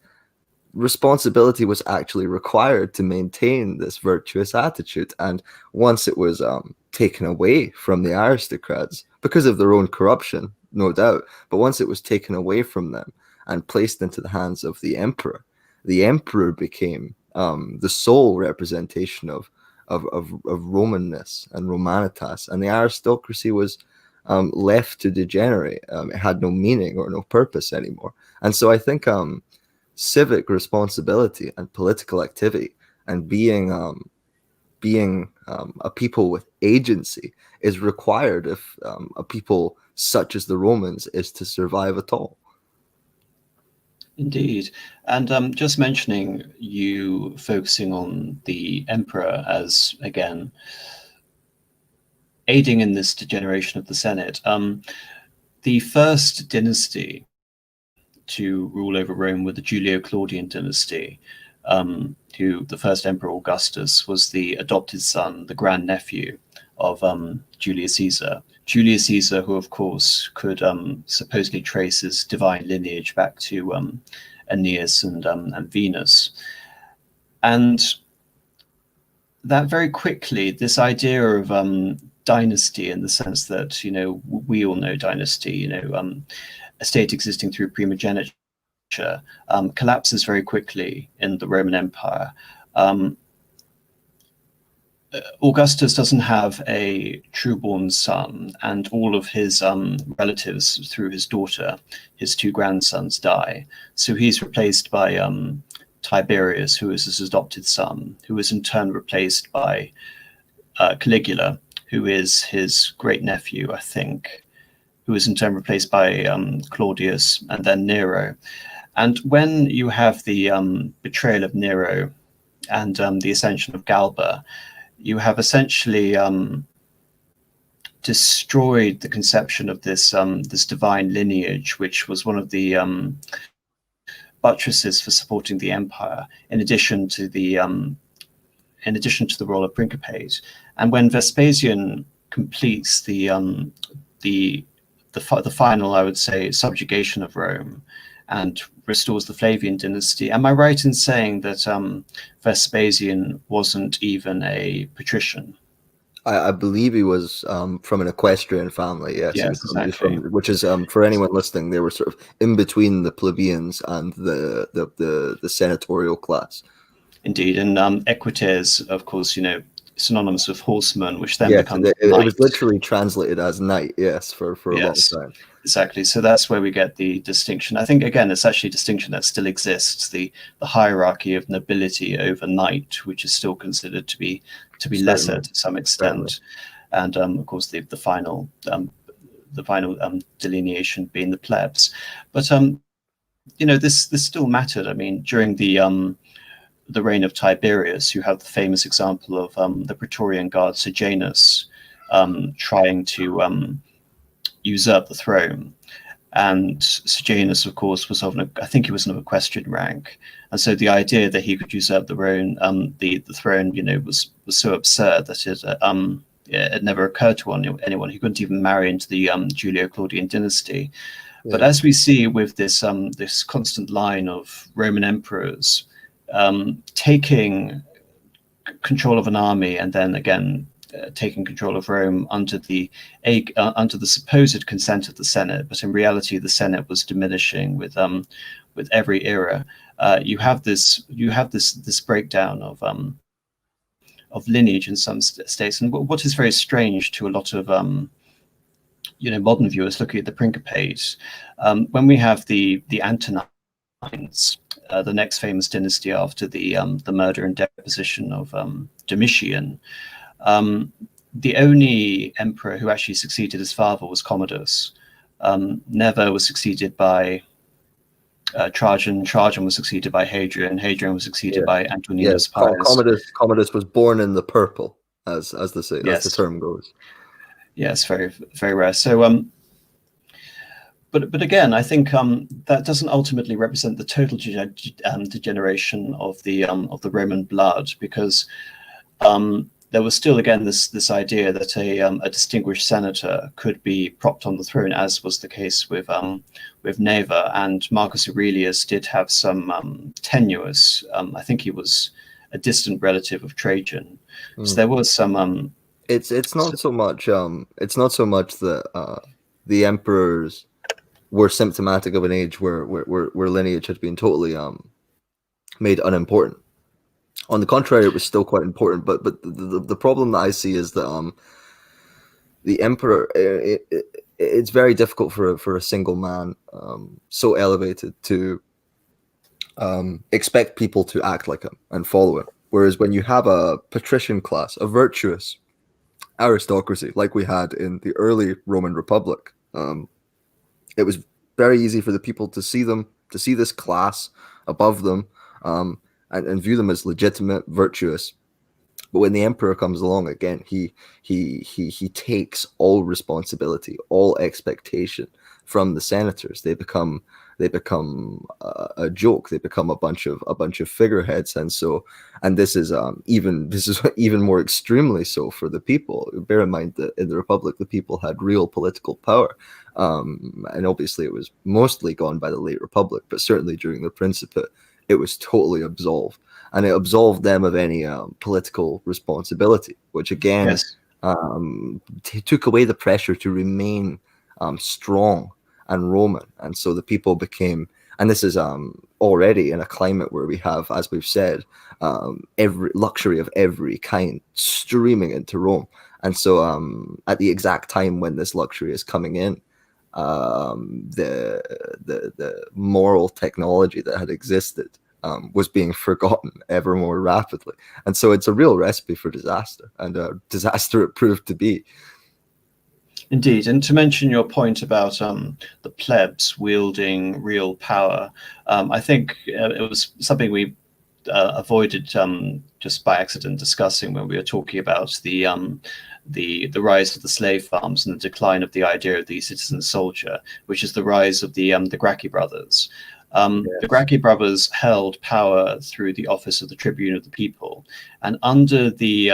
responsibility was actually required to maintain this virtuous attitude. And once it was taken away from the aristocrats because of their own corruption, no doubt, but once it was taken away from them and placed into the hands of the emperor became the sole representation of Romanness and Romanitas, and the aristocracy was left to degenerate. It had no meaning or no purpose anymore. And so I think civic responsibility and political activity, and being a people with agency, is required if a people such as the Romans is to survive at all. Indeed. And just mentioning, you focusing on the emperor as, again, aiding in this degeneration of the Senate. The first dynasty to rule over Rome were the Julio-Claudian dynasty, who the first emperor Augustus was the adopted son, the grandnephew of Julius Caesar. Julius Caesar, who of course could supposedly trace his divine lineage back to Aeneas and Venus. And that very quickly, this idea of dynasty, in the sense that, we all know dynasty, a state existing through primogeniture, collapses very quickly in the Roman Empire. Augustus doesn't have a true-born son, and all of his relatives through his daughter, his two grandsons, die. So he's replaced by Tiberius, who is his adopted son, who is in turn replaced by Caligula, who is his great-nephew, I think, who is in turn replaced by Claudius, and then Nero. And when you have the betrayal of Nero and the ascension of Galba, you have essentially destroyed the conception of this divine lineage, which was one of the buttresses for supporting the empire, in addition to the role of principate. And when Vespasian completes the the final, I would say, subjugation of Rome, and restores the Flavian dynasty. Am I right in saying that Vespasian wasn't even a patrician? I believe he was from an equestrian family. Yes, Yes, he was from, exactly. which is for anyone listening, they were sort of in between the plebeians and the senatorial class. Indeed, and equites, of course, synonymous with horseman, which then Yes, becomes it was knight. literally translated as knight. Yes, for a long Yes, time. exactly. So that's where we get the distinction. I think again, it's actually a distinction that still exists: the hierarchy of nobility over knight, which is still considered to be lesser Certainly, to some certainly. extent, and of course the final delineation being the plebs. But this still mattered. I mean, during the reign of Tiberius, you have the famous example of the Praetorian Guard Sejanus trying to usurp the throne. And Sejanus, of course, was I think he was of equestrian rank, and so the idea that he could usurp the throne, was so absurd that it never occurred to anyone. He couldn't even marry into the Julio-Claudian dynasty. But Yeah. as we see with this constant line of Roman emperors taking control of an army and then again taking control of Rome under the supposed consent of the Senate, but in reality the Senate was diminishing with every era. You have this breakdown of lineage in some states, and what is very strange to a lot of modern viewers looking at the Principate, when we have the Antonines, the next famous dynasty after the murder and deposition of Domitian. The only emperor who actually succeeded his father was Commodus. Never was succeeded by Trajan. Trajan was succeeded by Hadrian. Hadrian was succeeded by Antoninus Yes, Pius. Commodus was born in the purple, as the Yes, term goes. yes, very very rare. So but again, I think that doesn't ultimately represent the total degeneration of the Roman blood, because there was still again this idea that a distinguished senator could be propped on the throne, as was the case with Neva, and Marcus Aurelius did have some tenuous. I think he was a distant relative of Trajan, so there was some. It's not so much that the emperors were symptomatic of an age where lineage had been totally made unimportant. On the contrary, it was still quite important. But the problem that I see is that the emperor, it's very difficult for a single man so elevated to expect people to act like him and follow him. Whereas when you have a patrician class, a virtuous aristocracy like we had in the early Roman Republic, it was very easy for the people to see this class above them, and view them as legitimate, virtuous. But when the emperor comes along again, he takes all responsibility, all expectation from the senators. They become a joke. They become a bunch of figureheads, and this is even more extremely so for the people. Bear in mind that in the Republic, the people had real political power, and obviously it was mostly gone by the late Republic, but certainly during the Principate, it was totally absolved, and it absolved them of any political responsibility, which again Yes. took away the pressure to remain strong and Roman. And so the people became, and this is already in a climate where we have, as we've said, every luxury of every kind streaming into Rome. And so at the exact time when this luxury is coming in, the moral technology that had existed was being forgotten ever more rapidly. And so it's a real recipe for disaster, and a disaster it proved to be. Indeed, and to mention your point about the plebs wielding real power, I think it was something we avoided just by accident discussing when we were talking about the rise of the slave farms and the decline of the idea of the citizen soldier, which is the rise of the Gracchi brothers. The Gracchi brothers held power through the office of the tribune of the people, and under the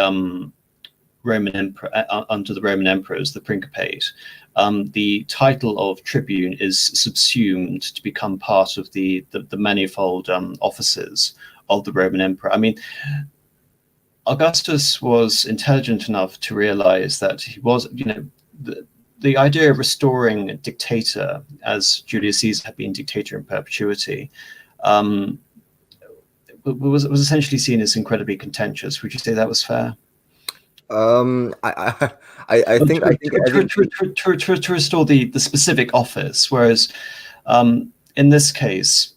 Roman emperor under the Roman emperors, the Principate, the title of tribune is subsumed to become part of the manifold offices of the Roman emperor. I mean, Augustus was intelligent enough to realize that he was, the idea of restoring a dictator, as Julius Caesar had been dictator in perpetuity, was essentially seen as incredibly contentious. Would you say that was fair? I think to restore the specific office, whereas in this case,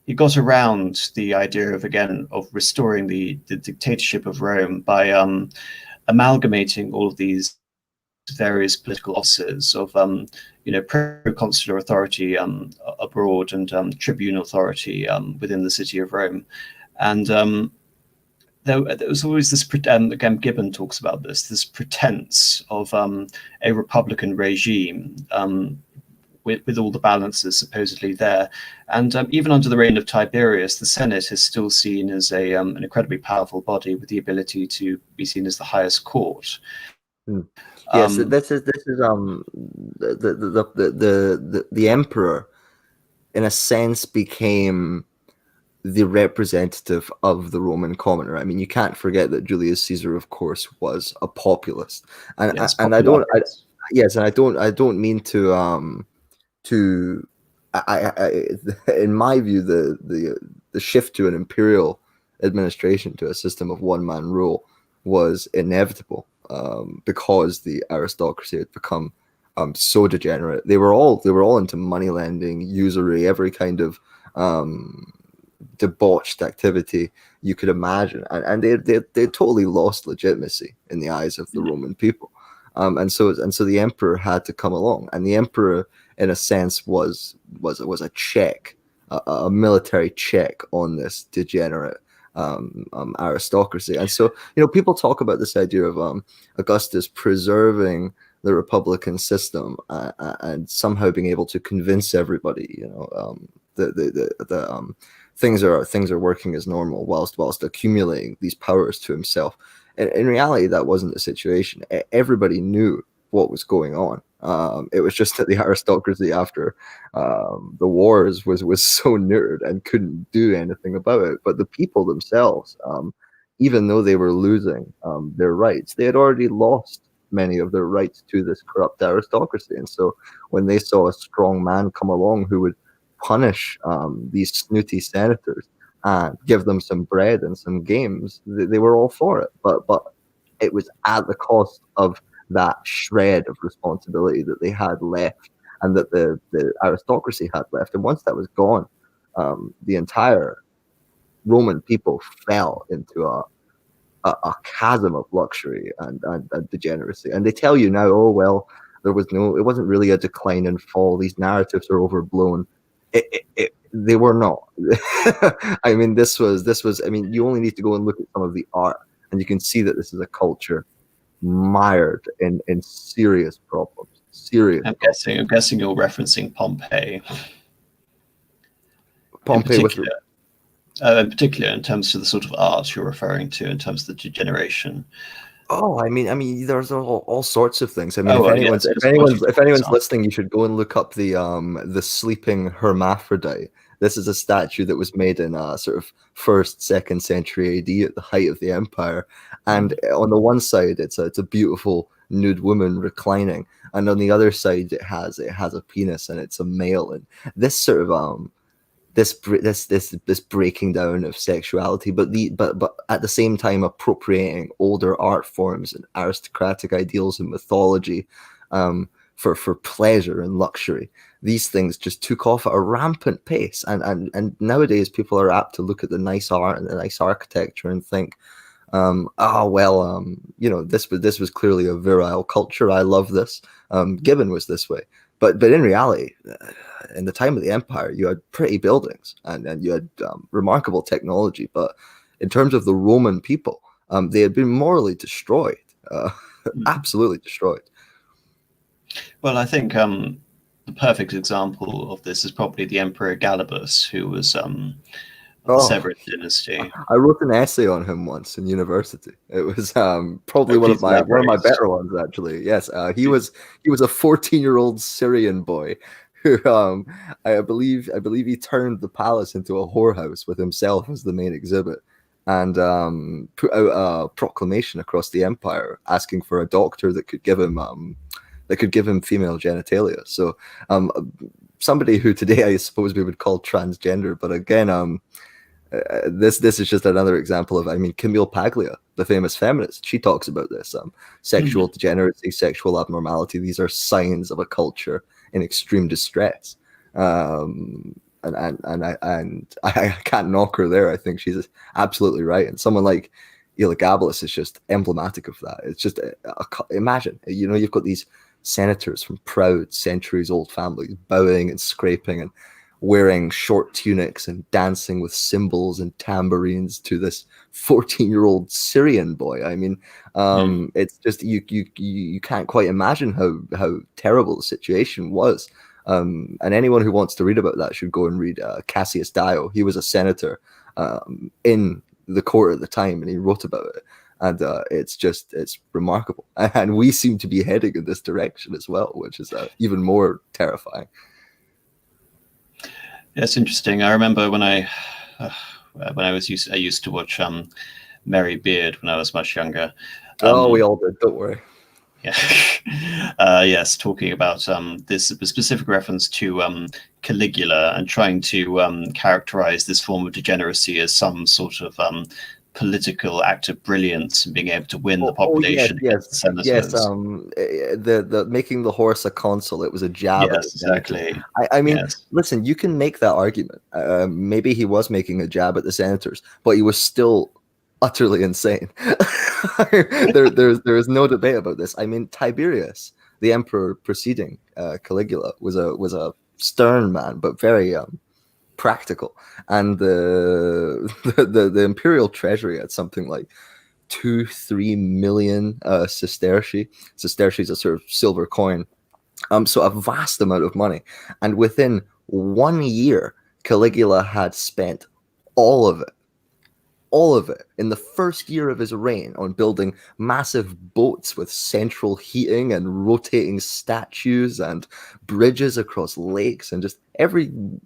he got around the idea of restoring the dictatorship of Rome by amalgamating all of these various political offices of proconsular authority abroad and tribunal authority within the city of Rome. And there was always this, again, Gibbon talks about this pretense of a republican regime, with all the balances supposedly there. And even under the reign of Tiberius, the Senate is still seen as an incredibly powerful body with the ability to be seen as the highest court. Yes, this is the emperor, in a sense, became the representative of the Roman commoner. I mean, you can't forget that Julius Caesar, of course, was a populist, and Yes, and I don't mean to in my view, the shift to an imperial administration, to a system of one man rule, was inevitable, because the aristocracy had become so degenerate. They were all into money lending, usury, every kind of debauched activity you could imagine, and they totally lost legitimacy in the eyes of the Roman people. And so the emperor had to come along, and the emperor, in a sense, was a check, a military check on this degenerate aristocracy. And so, people talk about this idea of Augustus preserving the republican system, and somehow being able to convince everybody, the things are working as normal, whilst accumulating these powers to himself. In reality, that wasn't the situation. Everybody knew what was going on. It was just that the aristocracy, after the wars, was so neutered and couldn't do anything about it. But the people themselves, even though they were losing their rights, they had already lost many of their rights to this corrupt aristocracy. And so when they saw a strong man come along who would punish these snooty senators and give them some bread and some games, they were all for it. But it was at the cost of that shred of responsibility that they had left, and that the aristocracy had left. And once that was gone, the entire Roman people fell into a chasm of luxury and degeneracy. And they tell you now, oh well, it wasn't really a decline and fall. These narratives are overblown. They were not. I mean, this was. I mean, you only need to go and look at some of the art, and you can see that this is a culture mired in serious problems. I'm guessing you're referencing Pompeii. Pompeii, in particular, in terms of the sort of art you're referring to, in terms of the degeneration. Oh, I mean, there's all sorts of things. I mean, if anyone's listening, you should go and look up the sleeping Hermaphrodite. This is a statue that was made in sort of 1st, 2nd century AD at the height of the empire. And on the one side, it's a beautiful nude woman reclining, and on the other side, it has a penis, and it's a male. And this sort of this breaking down of sexuality, but at the same time appropriating older art forms and aristocratic ideals and mythology for pleasure and luxury. These things just took off at a rampant pace, and nowadays people are apt to look at the nice art and the nice architecture and think, this was clearly a virile culture. I love this. Gibbon was this way. But in reality, in the time of the empire, you had pretty buildings and you had remarkable technology. But in terms of the Roman people, they had been morally destroyed, absolutely destroyed. Well, I think the perfect example of this is probably the Emperor Galibus, who was of the Oh, Severan dynasty. I wrote an essay on him once in university. It was probably Oh, one of please my elaborate. better ones actually. Yes, he was a 14-year-old Syrian boy who I believe he turned the palace into a whorehouse with himself as the main exhibit, and put out a proclamation across the empire asking for a doctor that could give him female genitalia. So um, somebody who today I suppose we would call transgender, but again this is just another example of, I mean, Camille Paglia, the famous feminist, she talks about this. Sexual Mhm. degeneracy, sexual abnormality, these are signs of a culture in extreme distress. And I can't knock her there. I think she's absolutely right. And someone like Elagabalus is just emblematic of that. It's just imagine, you've got these senators from proud centuries-old families bowing and scraping and wearing short tunics and dancing with cymbals and tambourines to this 14-year-old Syrian boy. I mean, Mm. it's just you can't quite imagine how terrible the situation was. And anyone who wants to read about that should go and read Cassius Dio. He was a senator in the court at the time, and he wrote about it. And it's remarkable. And we seem to be heading in this direction as well, which is even more terrifying. Yeah, it's interesting. I remember I used to watch Mary Beard when I was much younger. Oh, we Um, all did. Don't worry. yeah, yes, talking about this specific reference to Caligula and trying to characterize this form of degeneracy as some sort of political act of brilliance and being able to win the Oh yes, population against the yes, yes. senators. The making the horse a consul. It was a jab at the Yes, senators. exactly. I mean, Yes. listen, you can make that argument. Maybe he was making a jab at the senators, but he was still utterly insane. There is no debate about this. I mean, Tiberius, the emperor preceding Caligula, was a stern man, but very practical. And the imperial treasury had something like 2-3 million sestertii. Sestertii is a sort of silver coin. So a vast amount of money. And within 1 year, Caligula had spent all of it, in the first year of his reign, on building massive boats with central heating and rotating statues and bridges across lakes and just everything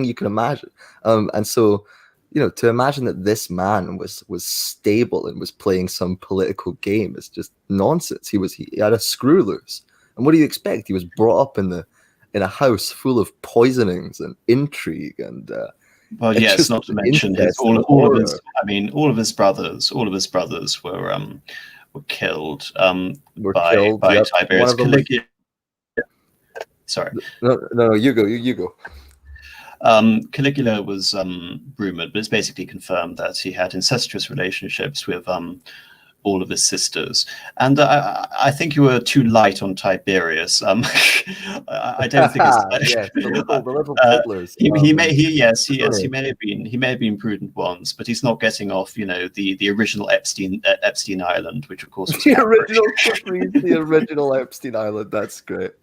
you can imagine. And so, to imagine that this man was stable and was playing some political game is just nonsense. He had a screw loose. And what do you expect? He was brought up in a house full of poisonings and intrigue and Well, yes, just not to mention his incest and all of his. horror. I mean, all of his brothers were killed Were by killed. Yep. One Tiberius of them was Caligula. Sorry, no. You go. You go. Caligula was rumored, but it's basically confirmed that he had incestuous relationships with all of his sisters. And I think you were too light on Tiberius. I don't think it's. Yes, the little uh, fiddlers. he may have been prudent once, but he's not getting off, the original Epstein Island, which of course was The Cambridge. original Clifford, the original Epstein Island. That's great.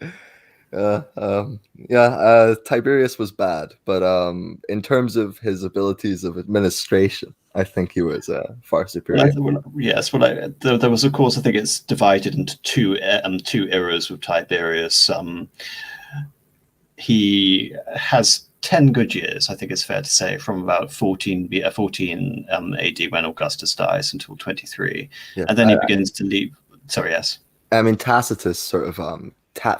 Tiberius was bad, but in terms of his abilities of administration, I think he was far superior. Yes, there was, of course, I think it's divided into two eras with Tiberius. He has 10 good years, I think it's fair to say, from about 14 AD when Augustus dies until 23. Yeah, And then he begins to leave. Sorry, yes. I mean, Tacitus sort of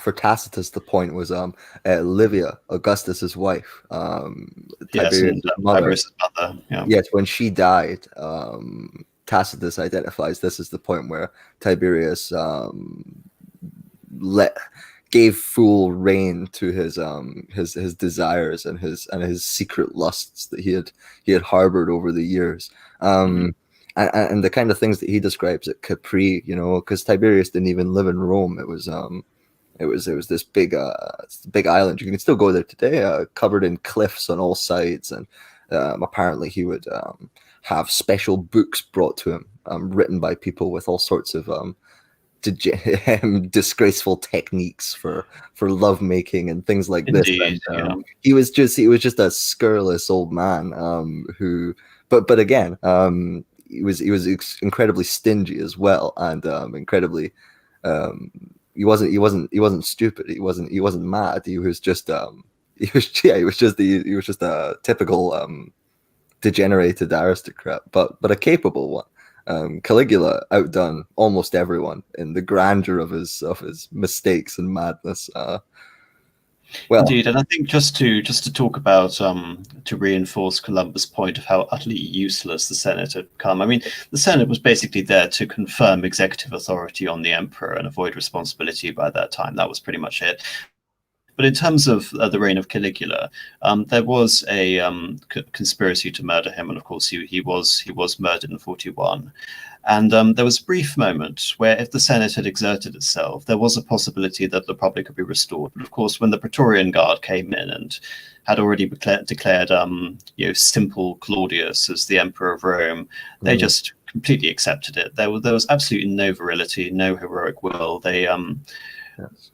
for Tacitus, the point was Livia, Augustus's wife, Yes, Tiberius' and mother. Tiberius' mother. Yeah. Yes, when she died, Tacitus identifies this as the point where Tiberius gave full rein to his desires and his secret lusts that he had harbored over the years. And the kind of things that he describes at Capri, because Tiberius didn't even live in Rome. It was this big island. You can still go there today, covered in cliffs on all sides, and apparently he would have special books brought to him, written by people with all sorts of disgraceful techniques for lovemaking and things like this. Indeed, And, yeah. he was just a scurrilous old man who, but again, he was incredibly stingy as well, and incredibly. He wasn't stupid. He wasn't mad. He was just he was just a typical degenerated aristocrat, but a capable one. Caligula outdone almost everyone in the grandeur of his mistakes and madness. Well, Indeed, and I think just to talk about to reinforce Columbus' point of how utterly useless the Senate had become. I mean, the Senate was basically there to confirm executive authority on the emperor and avoid responsibility by that time. That was pretty much it. But in terms of the reign of Caligula, there was a conspiracy to murder him, and of course he was murdered in 41. And there was a brief moment where, if the Senate had exerted itself, there was a possibility that the Republic could be restored. But of course, when the Praetorian Guard came in and had already declared simple Claudius as the Emperor of Rome, they just completely accepted it. There was absolutely no virility, no heroic will. They yes.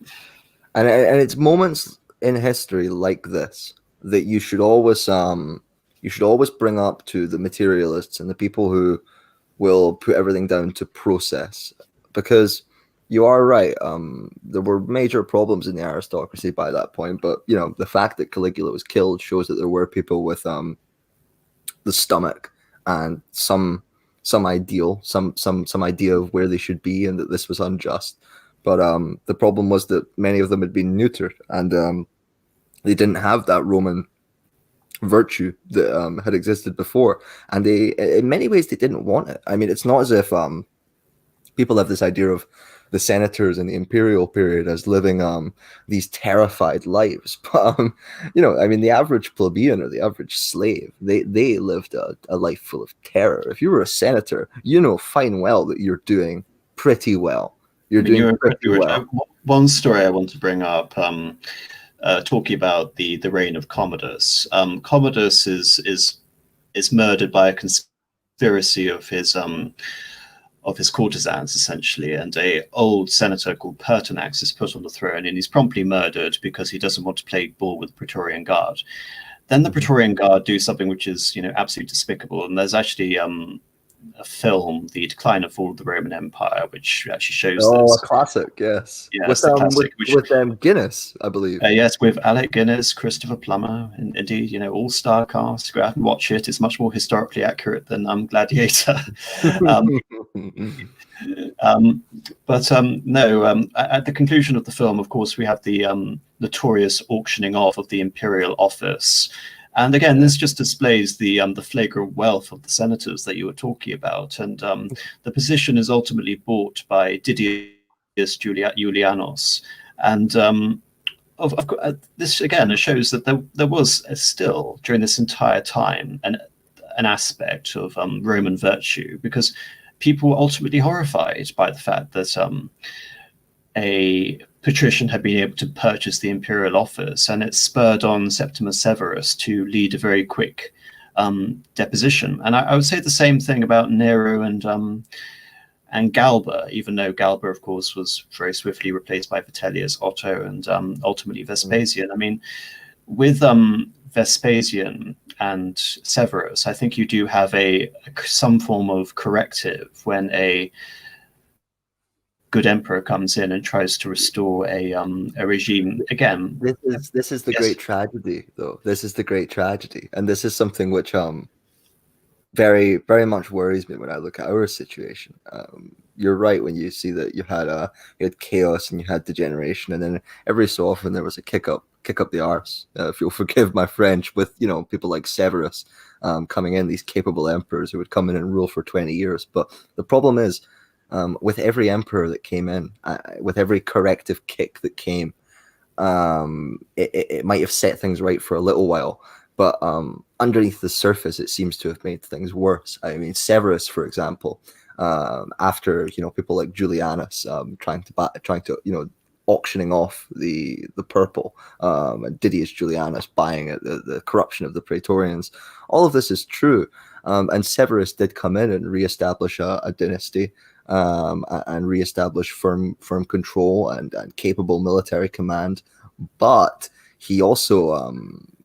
And it's moments in history like this that you should always bring up to the materialists and the people who will put everything down to process, because you are right. There were major problems in the aristocracy by that point, but the fact that Caligula was killed shows that there were people with the stomach and some idea of where they should be, and that this was unjust. But the problem was that many of them had been neutered, and they didn't have that Roman virtue that had existed before. And they, in many ways, they didn't want it. I mean, it's not as if people have this idea of the senators in the imperial period as living these terrified lives. But I mean, the average plebeian or the average slave, they lived a life full of terror. If you were a senator, fine well that you're doing pretty well. You're doing pretty well. One story I want to bring up, talking about the reign of Commodus. Commodus is murdered by a conspiracy of his courtesans, essentially, and a old senator called Pertinax is put on the throne, and he's promptly murdered because he doesn't want to play ball with the Praetorian Guard. Then the Praetorian Guard do something which is absolutely despicable, and there's actually a film, The Decline and Fall of the Roman Empire, which actually shows this. Oh, a classic, yes. Yes, with Guinness, I believe. Yes, with Alec Guinness, Christopher Plummer, indeed, all-star cast. Go out and watch it. It's much more historically accurate than Gladiator. At the conclusion of the film, of course, we have the notorious auctioning off of the imperial office. And again, this just displays the flagrant wealth of the senators that you were talking about. And the position is ultimately bought by Didius Julianus. And this, again, shows that there was still, during this entire time, an aspect of Roman virtue, because people were ultimately horrified by the fact that a patrician had been able to purchase the imperial office, and it spurred on Septimus Severus to lead a very quick deposition. And I would say the same thing about Nero and Galba, even though Galba, of course, was very swiftly replaced by Vitellius Otto and ultimately Vespasian. I mean, with Vespasian and Severus, I think you do have some form of corrective when a good emperor comes in and tries to restore a regime again. This is the great tragedy, though. This is the great tragedy, and this is something which very, very much worries me when I look at our situation. You're right when you see that you had chaos and you had degeneration, and then every so often there was a kick up the arse, if you'll forgive my French, with people like Severus coming in, these capable emperors who would come in and rule for 20 years. But the problem is, with every emperor that came in, with every corrective kick that came, it might have set things right for a little while, but underneath the surface, it seems to have made things worse. I mean, Severus, for example, after people like Julianus trying to auctioning off the purple, and Didius Julianus buying it, the corruption of the Praetorians, all of this is true. And Severus did come in and reestablish a dynasty. and reestablish firm control and capable military command. But he also,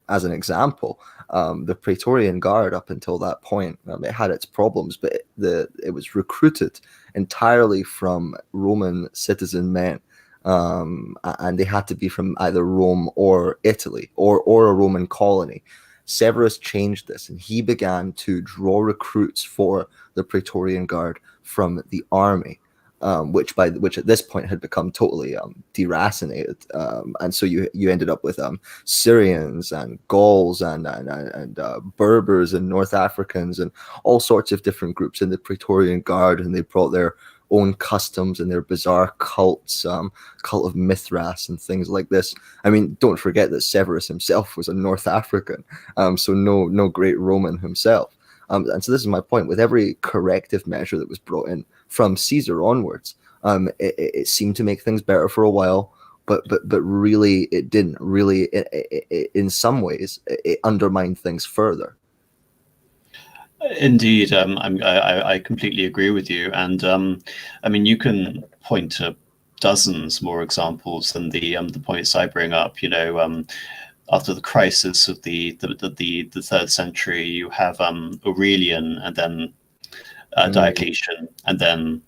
as an example, the Praetorian Guard up until that point, it had its problems, but it was recruited entirely from Roman citizen men. And they had to be from either Rome or Italy or a Roman colony. Severus changed this, and he began to draw recruits for the Praetorian Guard from the army, which at this point had become totally deracinated, and so you ended up with Syrians and Gauls and Berbers and North Africans and all sorts of different groups in the Praetorian Guard, and they brought their own customs and their bizarre cults, cult of Mithras and things like this. I mean, don't forget that Severus himself was a North African, so no great Roman himself. And so this is my point. With every corrective measure that was brought in from Caesar onwards, it seemed to make things better for a while, but really it didn't. Really, in some ways, it undermined things further. Indeed, I completely agree with you, and I mean, you can point to dozens more examples than the points I bring up. You know, after the crisis of the 3rd century, you have Aurelian, and then Diocletian, and then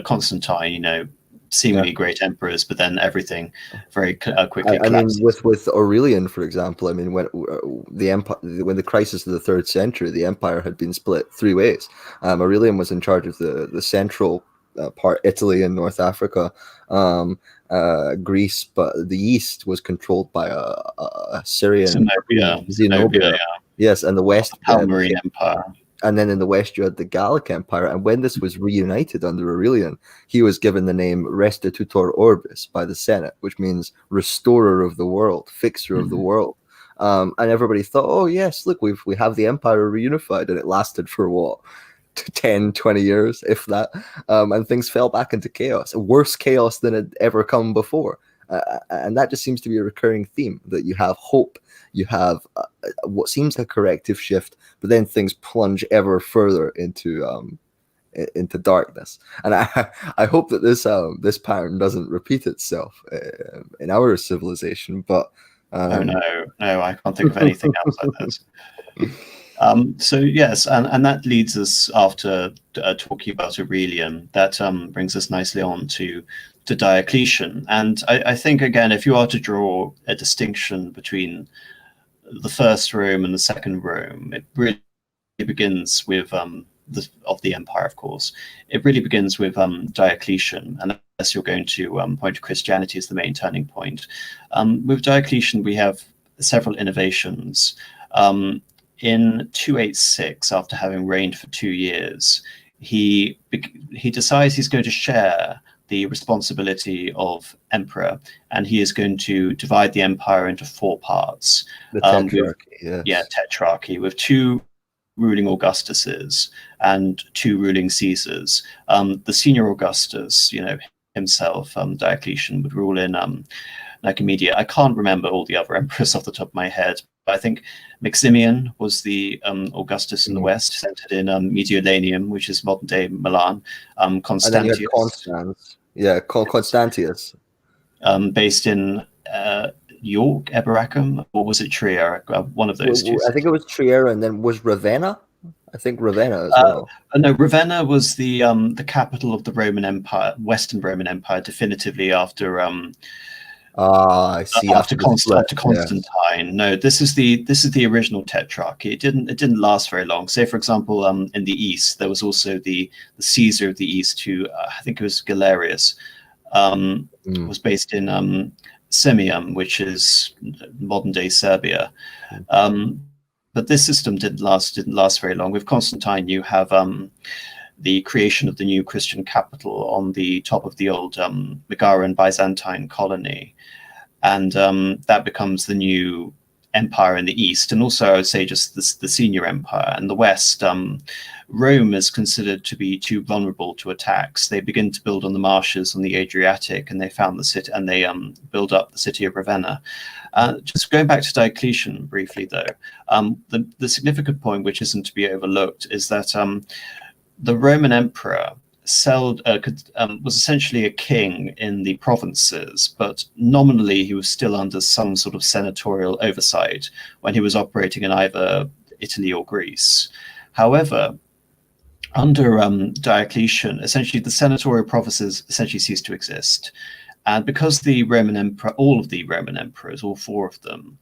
Constantine. You know, seemingly great emperors, but then everything very quickly collapses. I mean, with Aurelian, for example, I mean, when the crisis of the 3rd century, the empire had been split 3 ways. Aurelian was in charge of the central part, Italy and North Africa, Greece, but the east was controlled by a Syrian Zenobia. Yes, and the west, Palmyrene Empire. And then in the west, you had the Gallic Empire. And when this was reunited under Aurelian, he was given the name Restitutor Orbis by the Senate, which means restorer of the world, fixer of the world. And everybody thought, oh, yes, look, we have the empire reunified. And it lasted for what? 10, 20 years, if that. And things fell back into chaos, worse chaos than had ever come before. And that just seems to be a recurring theme, that you have hope, you have what seems like a corrective shift, but then things plunge ever further into darkness. And I hope that this pattern doesn't repeat itself in our civilization. But oh no, I can't think of anything else like this. So yes, and that leads us, after talking about Aurelian, that brings us nicely on to Diocletian. And I think, again, if you are to draw a distinction between the first Rome and the second Rome, it really begins with of the empire, of course. It really begins with Diocletian, unless you're going to point to Christianity as the main turning point. With Diocletian, we have several innovations. In 286, after having reigned for 2 years, he decides he's going to share the responsibility of emperor, and he is going to divide the empire into 4 parts. The tetrarchy, yes. Yeah, tetrarchy, with 2 ruling Augustuses and 2 ruling Caesars. The senior Augustus, you know, himself, Diocletian, would rule in Nicomedia. I can't remember all the other emperors off the top of my head, but I think Maximian was the Augustus in the west, centered in Mediolanum, which is modern day Milan. Constantius, Constantius, based in York, Eboracum, or was it Trier? One of those two. I think it was Trier, and then was Ravenna. I think Ravenna as well. No, Ravenna was the capital of the Roman Empire, Western Roman Empire, definitively after. I see. After Constantine. Yeah. No, this is the original tetrarchy. It didn't last very long. Say, for example, in the east, there was also the Caesar of the east, who I think it was Galerius, was based in Simium, which is modern day Serbia. But this system didn't last very long. With Constantine, you have the creation of the new Christian capital on the top of the old Megaran Byzantine colony. And that becomes the new empire in the east. And also, I would say, just the senior empire. In the west, Rome is considered to be too vulnerable to attacks. They begin to build on the marshes on the Adriatic, and they found the city, and they build up the city of Ravenna. Just going back to Diocletian briefly, though, the significant point, which isn't to be overlooked, is that the Roman emperor was essentially a king in the provinces, but nominally he was still under some sort of senatorial oversight when he was operating in either Italy or Greece. However, under Diocletian, essentially the senatorial provinces essentially ceased to exist. And because the Roman Emperor, all of the Roman emperors, all four of them,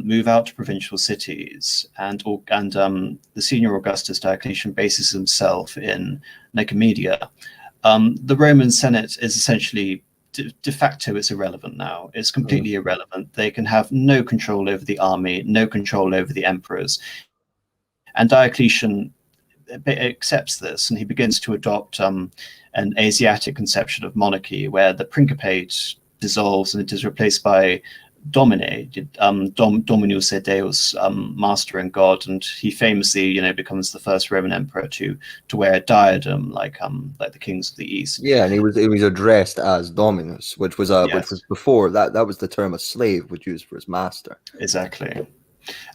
move out to provincial cities, and the senior Augustus Diocletian bases himself in Nicomedia, the Roman Senate is essentially de facto it's irrelevant now. It's completely irrelevant. They can have no control over the army, no control over the emperors. And Diocletian accepts this, and he begins to adopt an Asiatic conception of monarchy, where the principate dissolves and it is replaced by domine, dominus et deus, master and god. And he famously, becomes the first Roman emperor to wear a diadem, like the kings of the East. Yeah, and he was addressed as dominus, which was which was before that was the term a slave would use for his master. Exactly.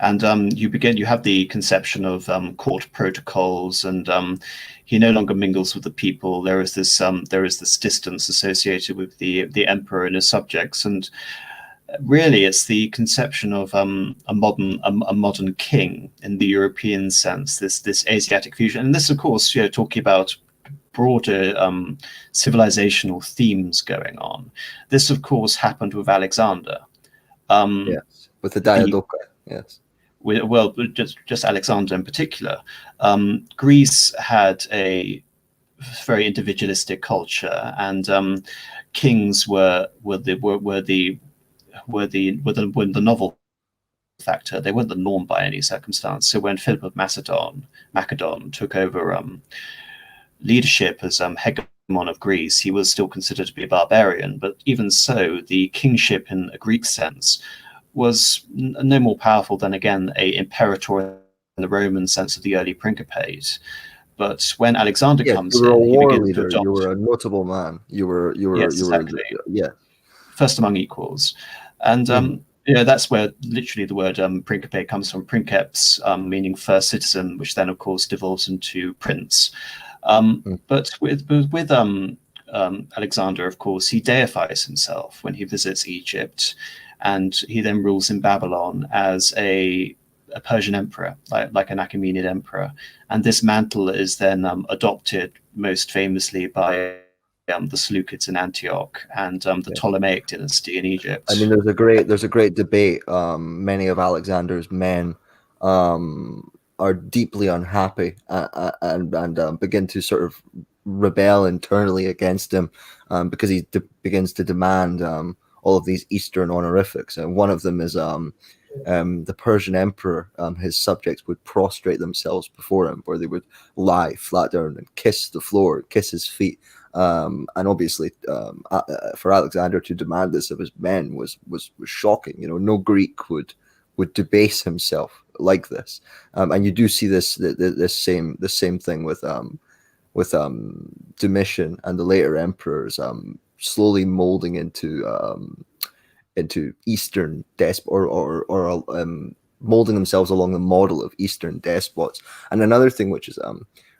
And you have the conception of court protocols, and he no longer mingles with the people. There is this distance associated with the emperor and his subjects, and really it's the conception of a modern king in the European sense. This Asiatic fusion, and this, of course, talking about broader civilizational themes going on. This, of course, happened with Alexander. Yes, with the Diadochi. Yes. Well, just Alexander in particular. Greece had a very individualistic culture, and kings were the novel factor. They weren't the norm by any circumstance. So when Philip of Macedon took over leadership as hegemon of Greece, he was still considered to be a barbarian. But even so, the kingship in a Greek sense was no more powerful than, again, a imperator in the Roman sense of the early principate. But when Alexander comes in, he begins to adopt. You were a notable man. You were Exactly. First among equals, and that's where literally the word principate comes from. Princeps, meaning first citizen, which then, of course, devolves into prince. But with Alexander, of course, he deifies himself when he visits Egypt. And he then rules in Babylon as a Persian emperor, like an Achaemenid emperor. And this mantle is then adopted most famously by the Seleucids in Antioch and the Ptolemaic dynasty in Egypt. I mean, there's a great debate. Many of Alexander's men are deeply unhappy and begin to sort of rebel internally against him because he begins to demand all of these Eastern honorifics, and one of them is the Persian emperor. His subjects would prostrate themselves before him, where they would lie flat down and kiss the floor, kiss his feet. And obviously, for Alexander to demand this of his men was shocking. No Greek would debase himself like this. And you do see this same thing with Domitian and the later emperors. Slowly molding into Eastern molding themselves along the model of Eastern despots. And another thing which is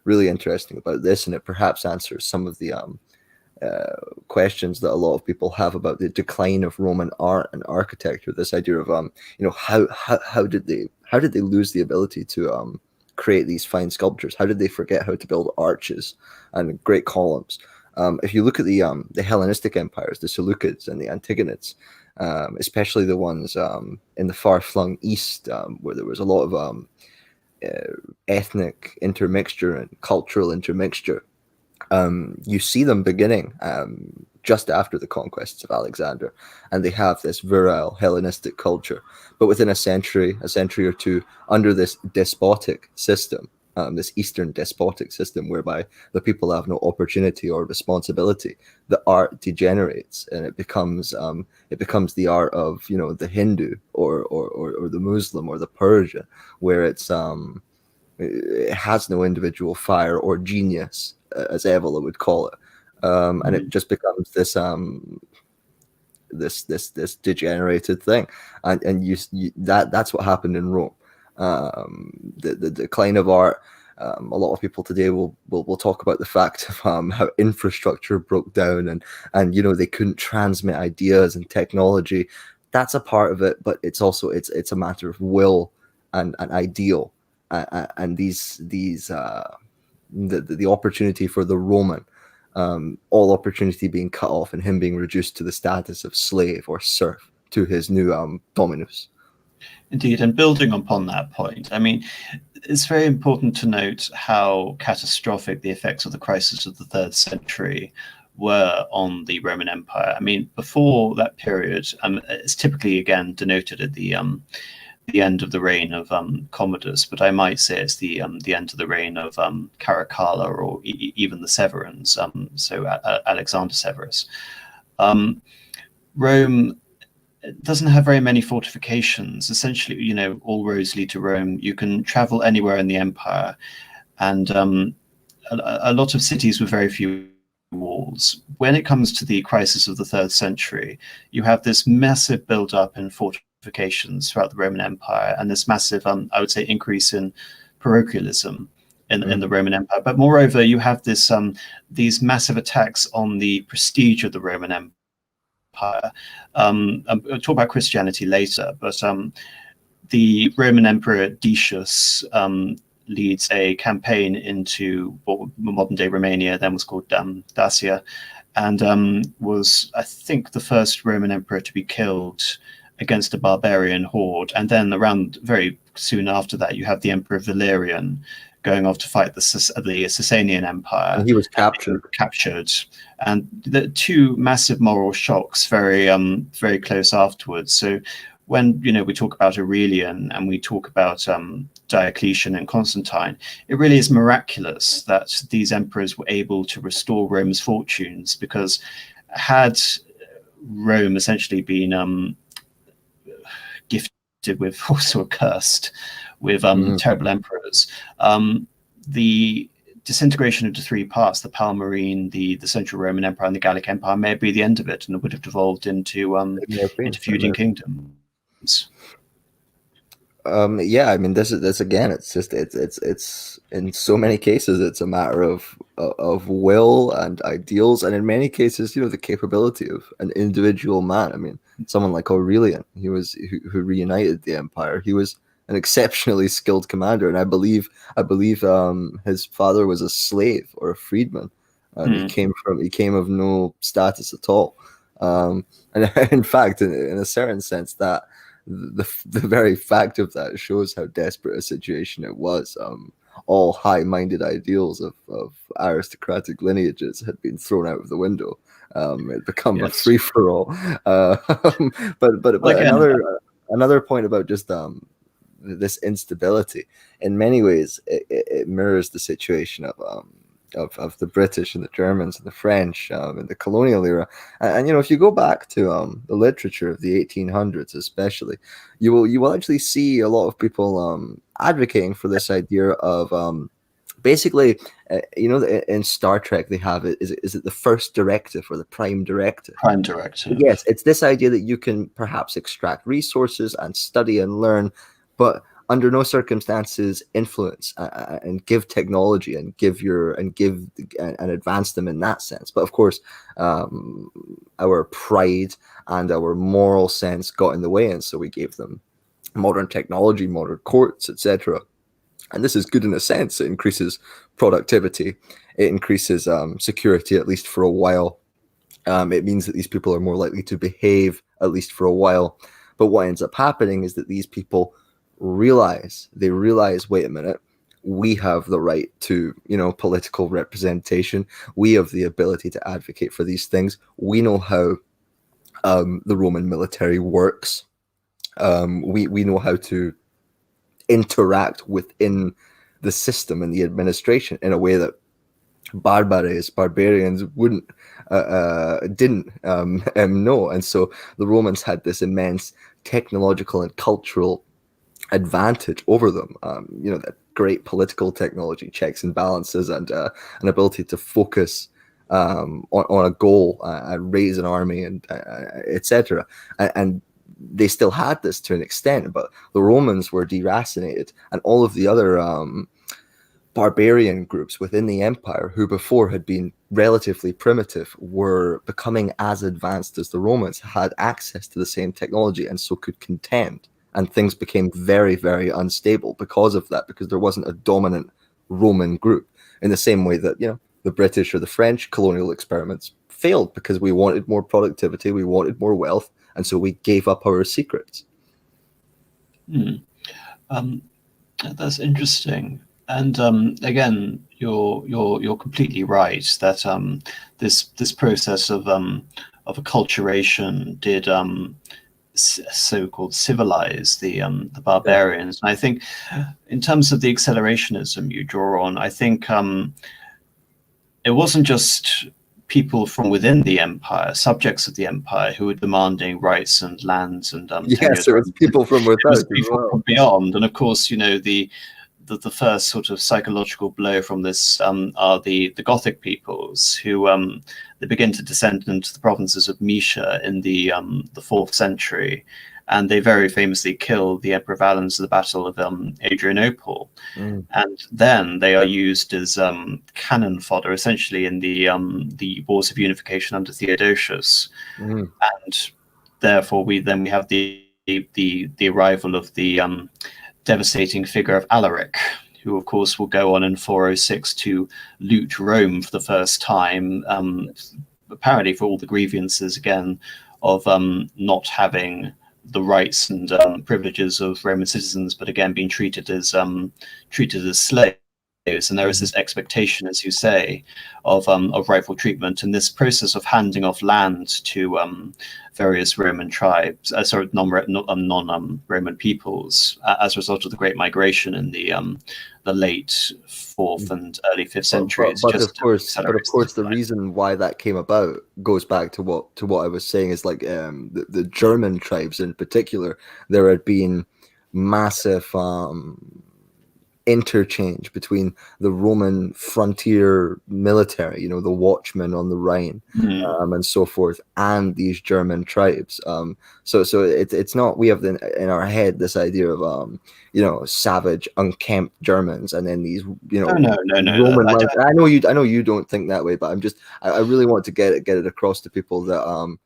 really interesting about this, and it perhaps answers some of the questions that a lot of people have about the decline of Roman art and architecture. This idea of how did they lose the ability to create these fine sculptures? How did they forget how to build arches and great columns? If you look at the Hellenistic empires, the Seleucids and the Antigonids, especially the ones in the far-flung east, where there was a lot of ethnic intermixture and cultural intermixture, you see them beginning just after the conquests of Alexander, and they have this virile Hellenistic culture. But within a century or two, under this despotic system, this Eastern despotic system, whereby the people have no opportunity or responsibility, the art degenerates, and it becomes the art of the Hindu or the Muslim or the Persian, where it has no individual fire or genius, as Evola would call it, and it just becomes this degenerated thing, and that's what happened in Rome. The decline of art A lot of people today will talk about the fact of how infrastructure broke down, and they couldn't transmit ideas and technology. That's a part of it, but it's also it's a matter of will and ideal, and the opportunity for the Roman, all opportunity being cut off and him being reduced to the status of slave or serf to his new dominus. Indeed, and building upon that point, I mean, it's very important to note how catastrophic the effects of the crisis of the 3rd century were on the Roman Empire. I mean, before that period, it's typically again denoted at the end of the reign of Commodus, but I might say it's the end of the reign of Caracalla, or even the Severans. So Alexander Severus. Rome doesn't have very many fortifications. Essentially, all roads lead to Rome. You can travel anywhere in the empire, and a lot of cities with very few walls. When it comes to the crisis of the 3rd century, you have this massive build-up in fortifications throughout the Roman Empire, and this massive, I would say, increase in parochialism in the Roman Empire. But moreover, you have this these massive attacks on the prestige of the Roman Empire. I'll talk about Christianity later, but the Roman Emperor Decius leads a campaign into what modern day Romania then was called Dacia, and was, I think, the first Roman emperor to be killed against a barbarian horde. And then around very soon after that, you have the Emperor Valerian going off to fight the Sasanian Empire. And he was captured. And the two massive moral shocks very very close afterwards. So when we talk about Aurelian and we talk about Diocletian and Constantine, it really is miraculous that these emperors were able to restore Rome's fortunes, because had Rome essentially been gifted with, also cursed with terrible emperors, the disintegration into 3 parts, the Palmyrene, the Central Roman Empire, and the Gallic Empire, may be the end of it, and it would have devolved into feuding kingdoms. Yeah, I mean, this again, it's in so many cases it's a matter of will and ideals, and in many cases, the capability of an individual man. I mean, someone like Aurelian, who reunited the empire. He was an exceptionally skilled commander, and I believe his father was a slave or a freedman. He came of no status at all, and in fact, in a certain sense, that the very fact of that shows how desperate a situation it was. All high-minded ideals of aristocratic lineages had been thrown out of the window. It become a free-for-all. But another point about just this instability, in many ways, it mirrors the situation of the British and the Germans and the French in the colonial era. And if you go back to the literature of the 1800s, especially, you will actually see a lot of people advocating for this idea of basically, in Star Trek they have it. Is it the first directive or the prime directive? Prime directive. Yes, it's this idea that you can perhaps extract resources and study and learn, but under no circumstances influence and give technology and advance them in that sense. But of course, our pride and our moral sense got in the way, and so we gave them modern technology, modern courts, etc. And this is good in a sense. It increases productivity, it increases security, at least for a while. It means that these people are more likely to behave, at least for a while. But what ends up happening is that these people realize, wait a minute, we have the right to political representation, we have the ability to advocate for these things, we know how the Roman military works, we know how to interact within the system and the administration in a way that barbarians didn't know. And so the Romans had this immense technological and cultural advantage over them, that great political technology, checks and balances, and an ability to focus on a goal, raise an army, and etc. And they still had this to an extent, but the Romans were deracinated, and all of the other barbarian groups within the empire who before had been relatively primitive were becoming as advanced as the Romans, had access to the same technology, and so could contend. And things became very, very unstable because of that, because there wasn't a dominant Roman group, in the same way that, you know, the British or the French colonial experiments failed because we wanted more productivity, we wanted more wealth, and so we gave up our secrets. That's interesting. And again, you're completely right that this process of acculturation did so-called civilize the barbarians. And I think, in terms of the accelerationism you draw on, I think it wasn't just people from within the empire, subjects of the empire, who were demanding rights and lands and yes, there was people from without. It was people from beyond, and of course, you know, the first sort of psychological blow from this are the Gothic peoples, who they begin to descend into the provinces of Moesia in the 4th century, and they very famously kill the Emperor Valens at the Battle of Adrianople, and then they are used as cannon fodder, essentially, in the Wars of Unification under Theodosius, and therefore we have the arrival of the devastating figure of Alaric, who of course will go on in 406 to loot Rome for the first time, apparently for all the grievances again of not having the rights and privileges of Roman citizens, but again being treated as slaves. And there is this expectation, as you say, of rightful treatment, and this process of handing off land to various Roman tribes, non-Roman peoples, as a result of the Great Migration in the late 4th and early 5th centuries. But of course, the reason why that came about goes back to what I was saying, is like the German tribes in particular. There had been massive interchange between the Roman frontier military, you know, the watchmen on the Rhine, and so forth, and these German tribes. So it's not, we have in our head this idea of you know, savage, unkempt Germans, and then these, you know, no. Roman. I know you don't think that way, but I really want to get it across to people that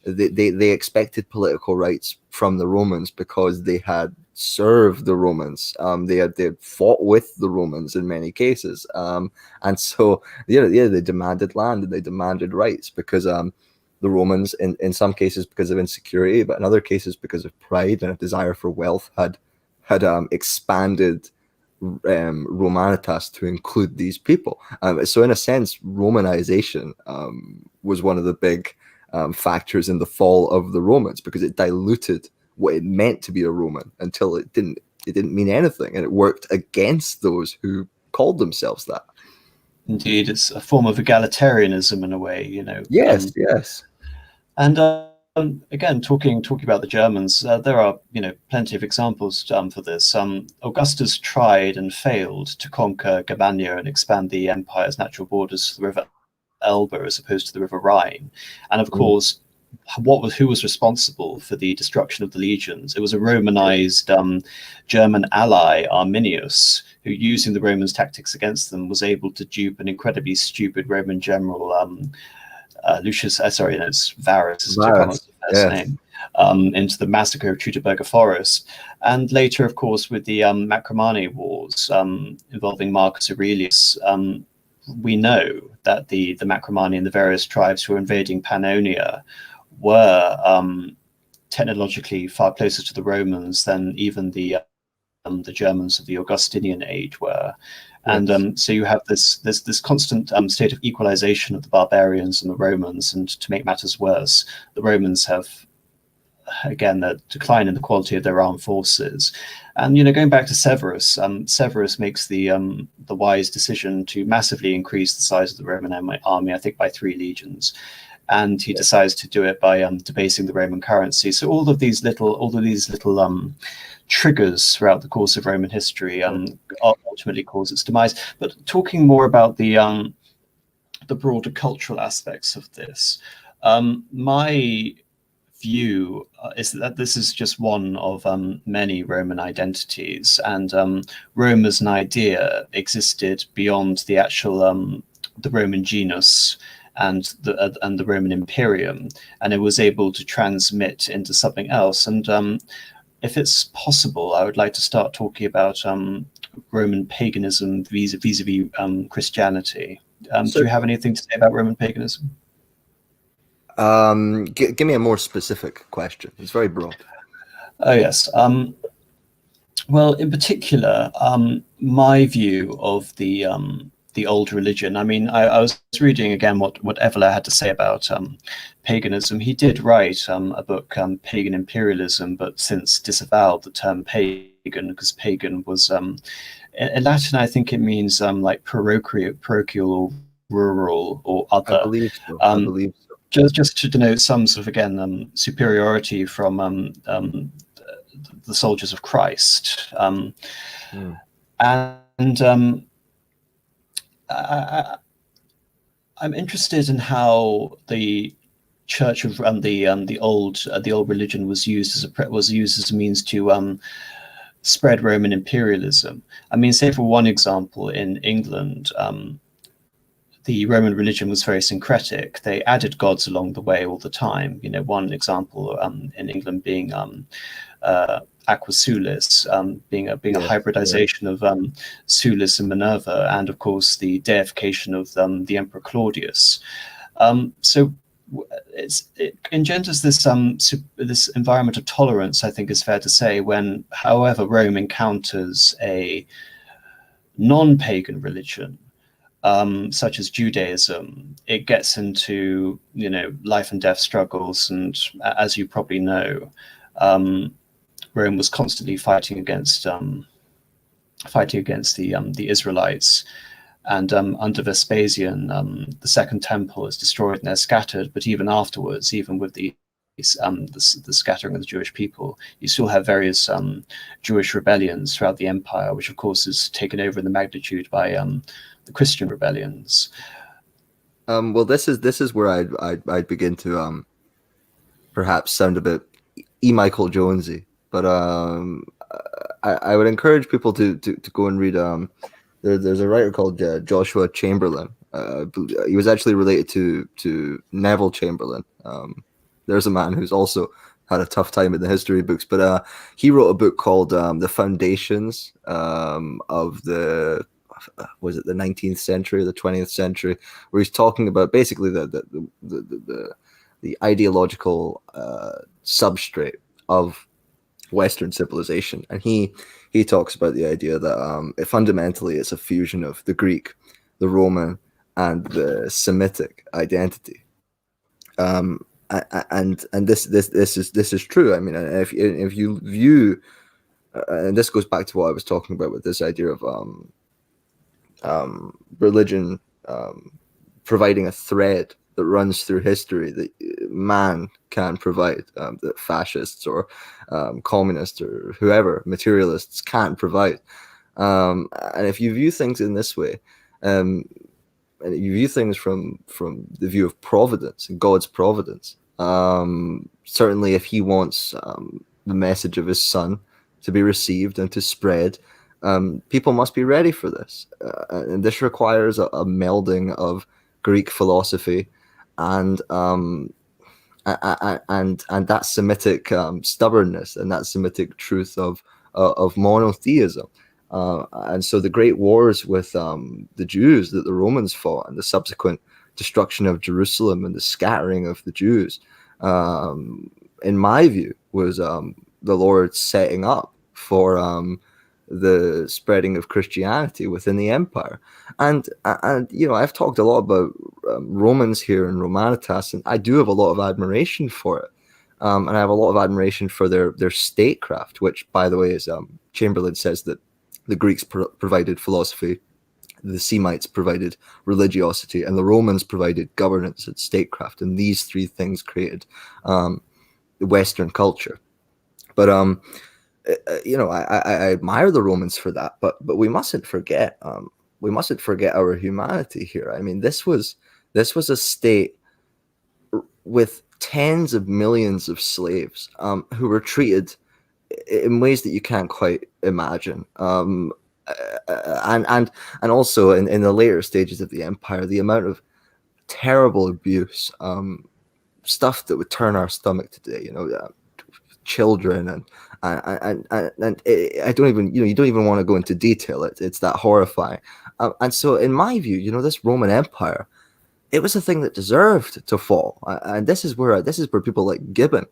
they expected political rights from the Romans because they had served the Romans. They had fought with the Romans in many cases, and so they demanded land and they demanded rights because the Romans, in some cases because of insecurity, but in other cases because of pride and a desire for wealth, had expanded Romanitas to include these people. So in a sense, Romanization was one of the big factors in the fall of the Romans, because it diluted what it meant to be a Roman until it didn't mean anything, and it worked against those who called themselves that. Indeed, it's a form of egalitarianism in a way, you know. Yes. And again, talking about the Germans, there are, you know, plenty of examples for this. Augustus tried and failed to conquer Germania and expand the empire's natural borders to the river Elbe as opposed to the river Rhine, and of course, who was responsible for the destruction of the legions? It was a Romanized German ally, Arminius, who, using the Romans' tactics against them, was able to dupe an incredibly stupid Roman general, Lucius. Sorry, no, it's Varus. First name, into the massacre of Teutoburger Forest, and later, of course, with the Marcomanni Wars involving Marcus Aurelius. We know that the Marcomanni and the various tribes who were invading Pannonia were technologically far closer to the Romans than even the Germans of the Augustinian age were. Yes. And so you have this constant state of equalization of the barbarians and the Romans, and to make matters worse, the Romans have, again, the decline in the quality of their armed forces. And, you know, going back to Severus, Severus makes the wise decision to massively increase the size of the Roman army, I think by 3 legions. And he decides to do it by debasing the Roman currency. So all of these little triggers throughout the course of Roman history ultimately cause its demise. But talking more about the broader cultural aspects of this, my view is that this is just one of many Roman identities, and Rome as an idea existed beyond the actual the Roman genus and the Roman Imperium, and it was able to transmit into something else. And if it's possible, I would like to start talking about Roman paganism vis-a-vis Christianity. Do you have anything to say about Roman paganism? Give me a more specific question. It's very broad. Oh yes. Well, in particular, my view of the old religion. I mean, I was reading again what Evola had to say about paganism. He did write a book, Pagan Imperialism, but since disavowed the term pagan, because pagan was in Latin, I think it means like parochial or rural or other. I believe so. I believe so. Just to denote some sort of, again, superiority from the soldiers of Christ. And I'm interested in how the Church of the old religion was used as a means to spread Roman imperialism. I mean, say for one example, in England, the Roman religion was very syncretic. They added gods along the way all the time. You know, one example in England being Aqua Sulis, being a hybridization of Sulis and Minerva, and of course the deification of the Emperor Claudius. So it engenders this this environment of tolerance, I think is fair to say, when, however, Rome encounters a non-pagan religion, such as Judaism, it gets into, you know, life and death struggles, and as you probably know, Rome was constantly fighting against the Israelites, and under Vespasian, the Second Temple is destroyed and they're scattered. But even afterwards, even with the scattering of the Jewish people, you still have various Jewish rebellions throughout the empire, which of course is taken over in the magnitude by the Christian rebellions. Well, this is where I'd begin to perhaps sound a bit Michael Jonesy, but I would encourage people to go and read. There's a writer called Joshua Chamberlain. He was actually related to Neville Chamberlain. There's a man who's also had a tough time in the history books, but he wrote a book called The Foundations of the, was it the 19th century or the 20th century, where he's talking about basically the ideological substrate of Western civilization. And he talks about the idea that fundamentally it's a fusion of the Greek, the Roman, and the Semitic identity. And this is true. I mean, if you view, and this goes back to what I was talking about with this idea of religion providing a thread that runs through history that man can provide, that fascists or communists or whoever, materialists, can't provide. And if you view things in this way, and you view things from the view of providence and God's providence, certainly if he wants the message of his son to be received and to spread, people must be ready for this. And this requires a melding of Greek philosophy and that Semitic stubbornness and that Semitic truth of monotheism. And so the great wars with the Jews that the Romans fought, and the subsequent destruction of Jerusalem and the scattering of the Jews, in my view, was the Lord setting up for the spreading of Christianity within the empire. And you know, I've talked a lot about Romans here and Romanitas, and I do have a lot of admiration for it. And I have a lot of admiration for their statecraft, which, by the way, is Chamberlain says that the Greeks provided philosophy, the Semites provided religiosity, and the Romans provided governance and statecraft. And these three things created the Western culture. But you know, I admire the Romans for that, but we mustn't forget our humanity here. I mean, this was a state with tens of millions of slaves who were treated in ways that you can't quite imagine. And also in the later stages of the empire, the amount of terrible abuse, stuff that would turn our stomach today, children and I don't even, you don't even want to go into detail. It's that horrifying. And so in my view, this Roman Empire, it was a thing that deserved to fall. And this is where people like Gibbon,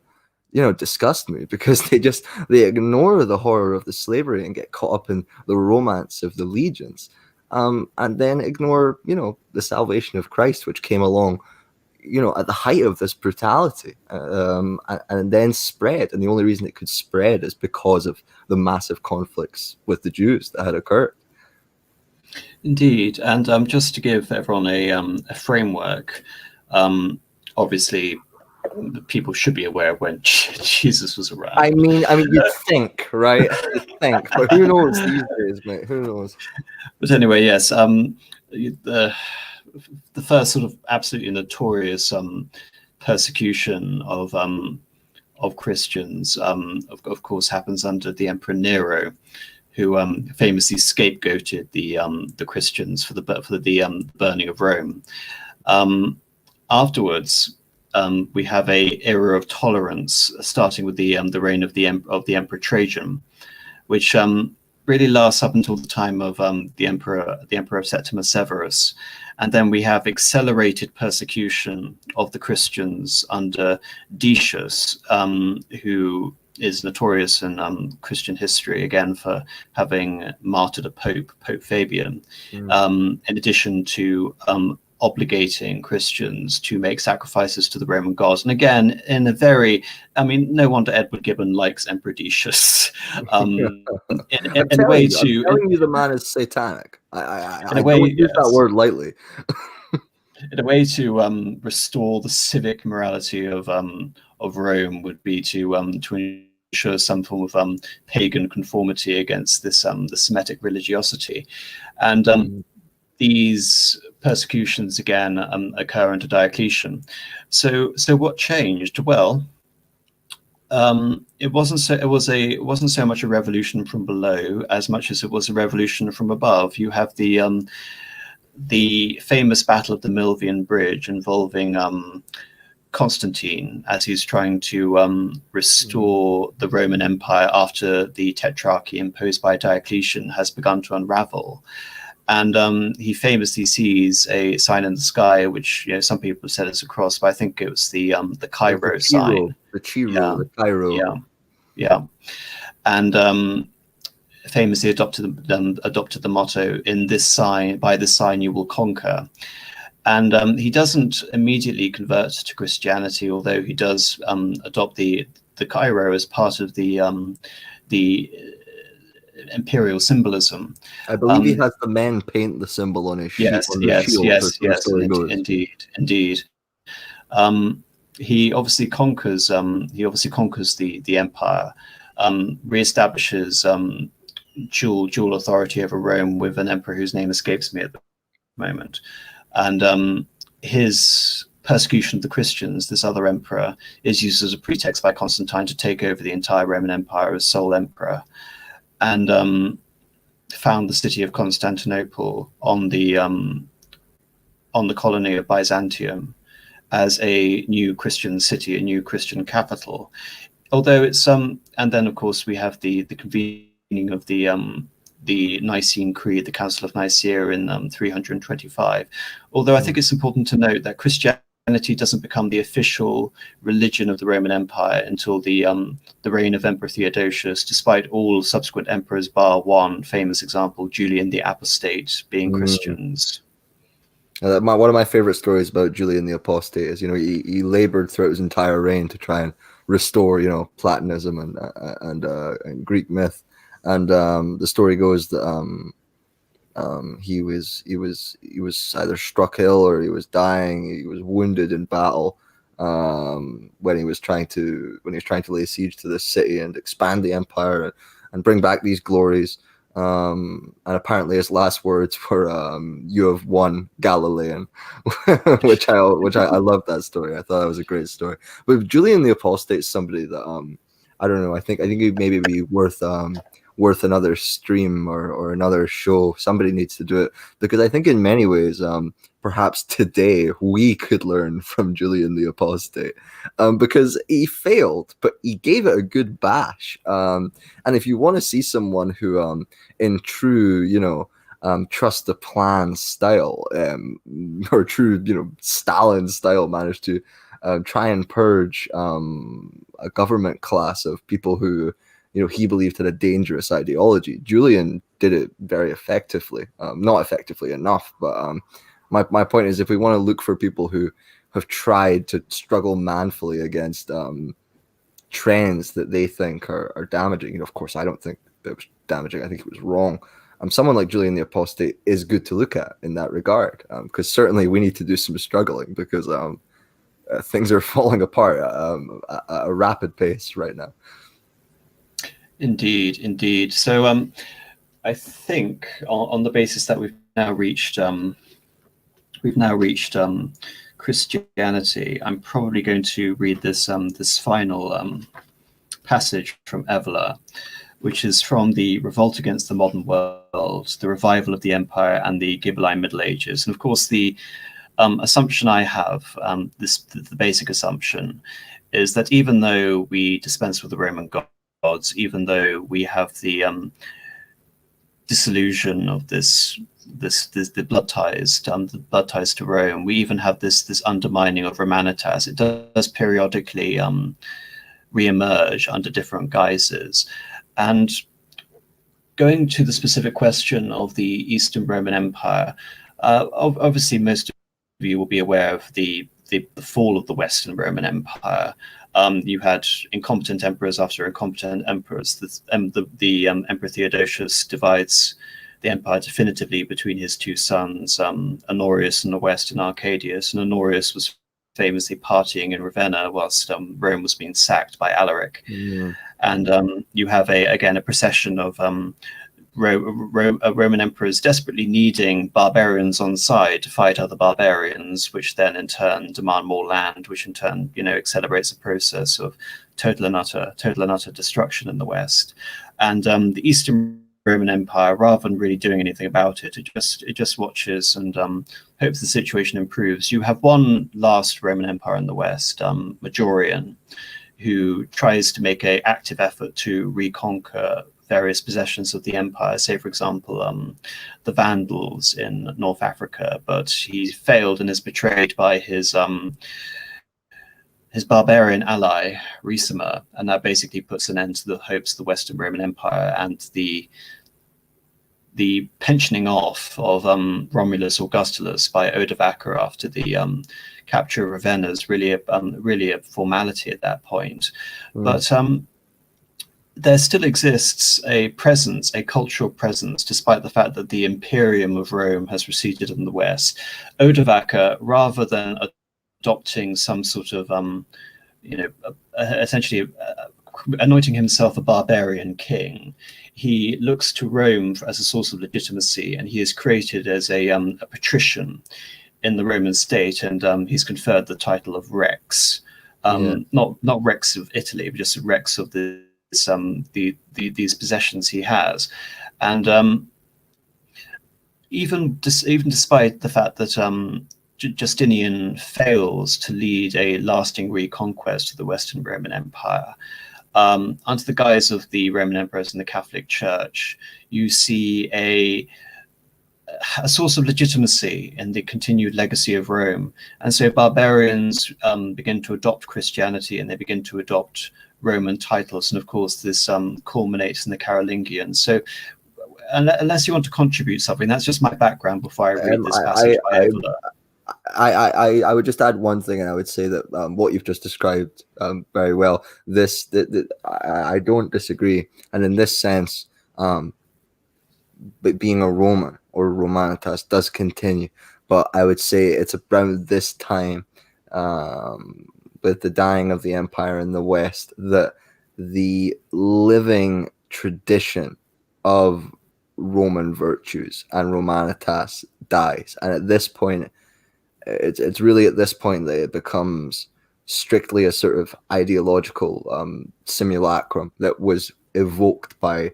disgust me, because they ignore the horror of the slavery and get caught up in the romance of the legions, and then ignore, the salvation of Christ, which came along, at the height of this brutality, and then spread. And the only reason it could spread is because of the massive conflicts with the Jews that had occurred. Indeed, and just to give everyone a framework, obviously, people should be aware of when Jesus was around. I mean, you'd think, right? You'd think, but who knows these days, mate? Who knows? But anyway, yes, the first sort of absolutely notorious persecution of Christians, of course, happens under the Emperor Nero, who famously scapegoated the Christians for the burning of Rome. Afterwards, we have a era of tolerance, starting with the reign of the Emperor Trajan, which really lasts up until the time of the Emperor Septimus Severus. And then we have accelerated persecution of the Christians under Decius, who is notorious in Christian history, again, for having martyred a Pope Fabian, in addition to obligating Christians to make sacrifices to the Roman gods. And again, in a very, no wonder Edward Gibbon likes Emperor Decius. In a way to... I'm telling you, the man is satanic. I don't use that word lightly. In a way to restore the civic morality of Rome would be to ensure some form of pagan conformity against this the Semitic religiosity. And these persecutions again occur under Diocletian. So what changed? Well, it wasn't so much a revolution from below as much as it was a revolution from above. You have the famous Battle of the Milvian Bridge involving Constantine, as he's trying to restore the Roman Empire after the tetrarchy imposed by Diocletian has begun to unravel. And he famously sees a sign in the sky, which some people have said is a cross, but I think it was the Cairo sign. The Cairo. Yeah. And famously adopted the motto, "In this sign, by this sign you will conquer." And he doesn't immediately convert to Christianity, although he does adopt the Cairo as part of the imperial symbolism. I believe he has the men paint the symbol on his shield. Yes, indeed. He obviously conquers the empire, reestablishes dual authority over Rome with an emperor whose name escapes me at the moment. And his persecution of the Christians, this other emperor, is used as a pretext by Constantine to take over the entire Roman Empire as sole emperor, and found the city of Constantinople on the colony of Byzantium as a new Christian city, a new Christian capital. Although it's and then of course we have the convening of the Nicene Creed, the Council of Nicaea in 325. Although I think it's important to note that Christianity doesn't become the official religion of the Roman Empire until the reign of Emperor Theodosius, despite all subsequent emperors bar one famous example, Julian the Apostate, being Christians. One of my favorite stories about Julian the Apostate is, he labored throughout his entire reign to try and restore, Platonism and Greek myth. And the story goes that he was either struck ill or he was dying. He was wounded in battle when he was trying to lay siege to this city and expand the empire and bring back these glories. And apparently his last words were, "You have won, Galilean," which I love that story. I thought that was a great story. But Julian the Apostate is somebody that I don't know. I think he'd maybe be worth another stream or another show. Somebody needs to do it, because I think in many ways, perhaps today we could learn from Julian the Apostate, because he failed, but he gave it a good bash. And if you want to see someone who, in true, trust the plan style, or true, Stalin style, managed to try and purge a government class of people who, he believed had a dangerous ideology. Julian did it very effectively, not effectively enough, but my point is, if we want to look for people who have tried to struggle manfully against trends that they think are damaging, of course, I don't think it was damaging. I think it was wrong. Someone like Julian the Apostate is good to look at in that regard, because certainly we need to do some struggling, because things are falling apart at a rapid pace right now. Indeed, indeed. So I think on the basis that we've now reached Christianity, I'm probably going to read this this final passage from Evola, which is from the Revolt Against the Modern World, the Revival of the Empire, and the Ghibelline Middle Ages. And of course, the assumption I have, the basic assumption, is that even though we dispense with the Roman gods, even though we have the dissolution of the blood ties, the blood ties to Rome, we even have this undermining of Romanitas. It does periodically re-emerge under different guises. And going to the specific question of the Eastern Roman Empire, obviously most of you will be aware of the fall of the Western Roman Empire. You had incompetent emperors after incompetent emperors. The Emperor Theodosius divides the empire definitively between his two sons, Honorius in the west and Arcadius. And Honorius was famously partying in Ravenna whilst Rome was being sacked by Alaric. Yeah. And you have a procession of Roman emperors desperately needing barbarians on side to fight other barbarians, which then in turn demand more land, which in turn accelerates the process of total and utter destruction in the West. And the Eastern Roman Empire, rather than really doing anything about it, it just watches and hopes the situation improves. You have one last Roman Empire in the West, Majorian, who tries to make an active effort to reconquer various possessions of the empire, say, for example, the Vandals in North Africa, but he failed and is betrayed by his barbarian ally, Ricimer, and that basically puts an end to the hopes of the Western Roman Empire, and the pensioning off of Romulus Augustulus by Odovacar after the capture of Ravenna is really a formality at that point. But there still exists a presence, a cultural presence, despite the fact that the Imperium of Rome has receded in the West. Odovacar, rather than adopting some sort of, essentially anointing himself a barbarian king, he looks to Rome as a source of legitimacy, and he is created as a patrician in the Roman state, and he's conferred the title of Rex, not Rex of Italy, but just Rex of these possessions he has. And even despite the fact that Justinian fails to lead a lasting reconquest of the Western Roman Empire, under the guise of the Roman emperors and the Catholic Church, you see a source of legitimacy in the continued legacy of Rome. And so barbarians begin to adopt Christianity, and they begin to adopt Roman titles. And of course, this culminates in the Carolingians. So unless you want to contribute something, that's just my background before I read this passage by Evola. I would just add one thing, and I would say that what you've just described very well. I don't disagree, and in this sense, but being a Roman or Romanitas does continue. But I would say it's around this time, with the dying of the empire in the West, that the living tradition of Roman virtues, and Romanitas dies. And at this point, it's really at this point that it becomes strictly a sort of ideological simulacrum that was evoked by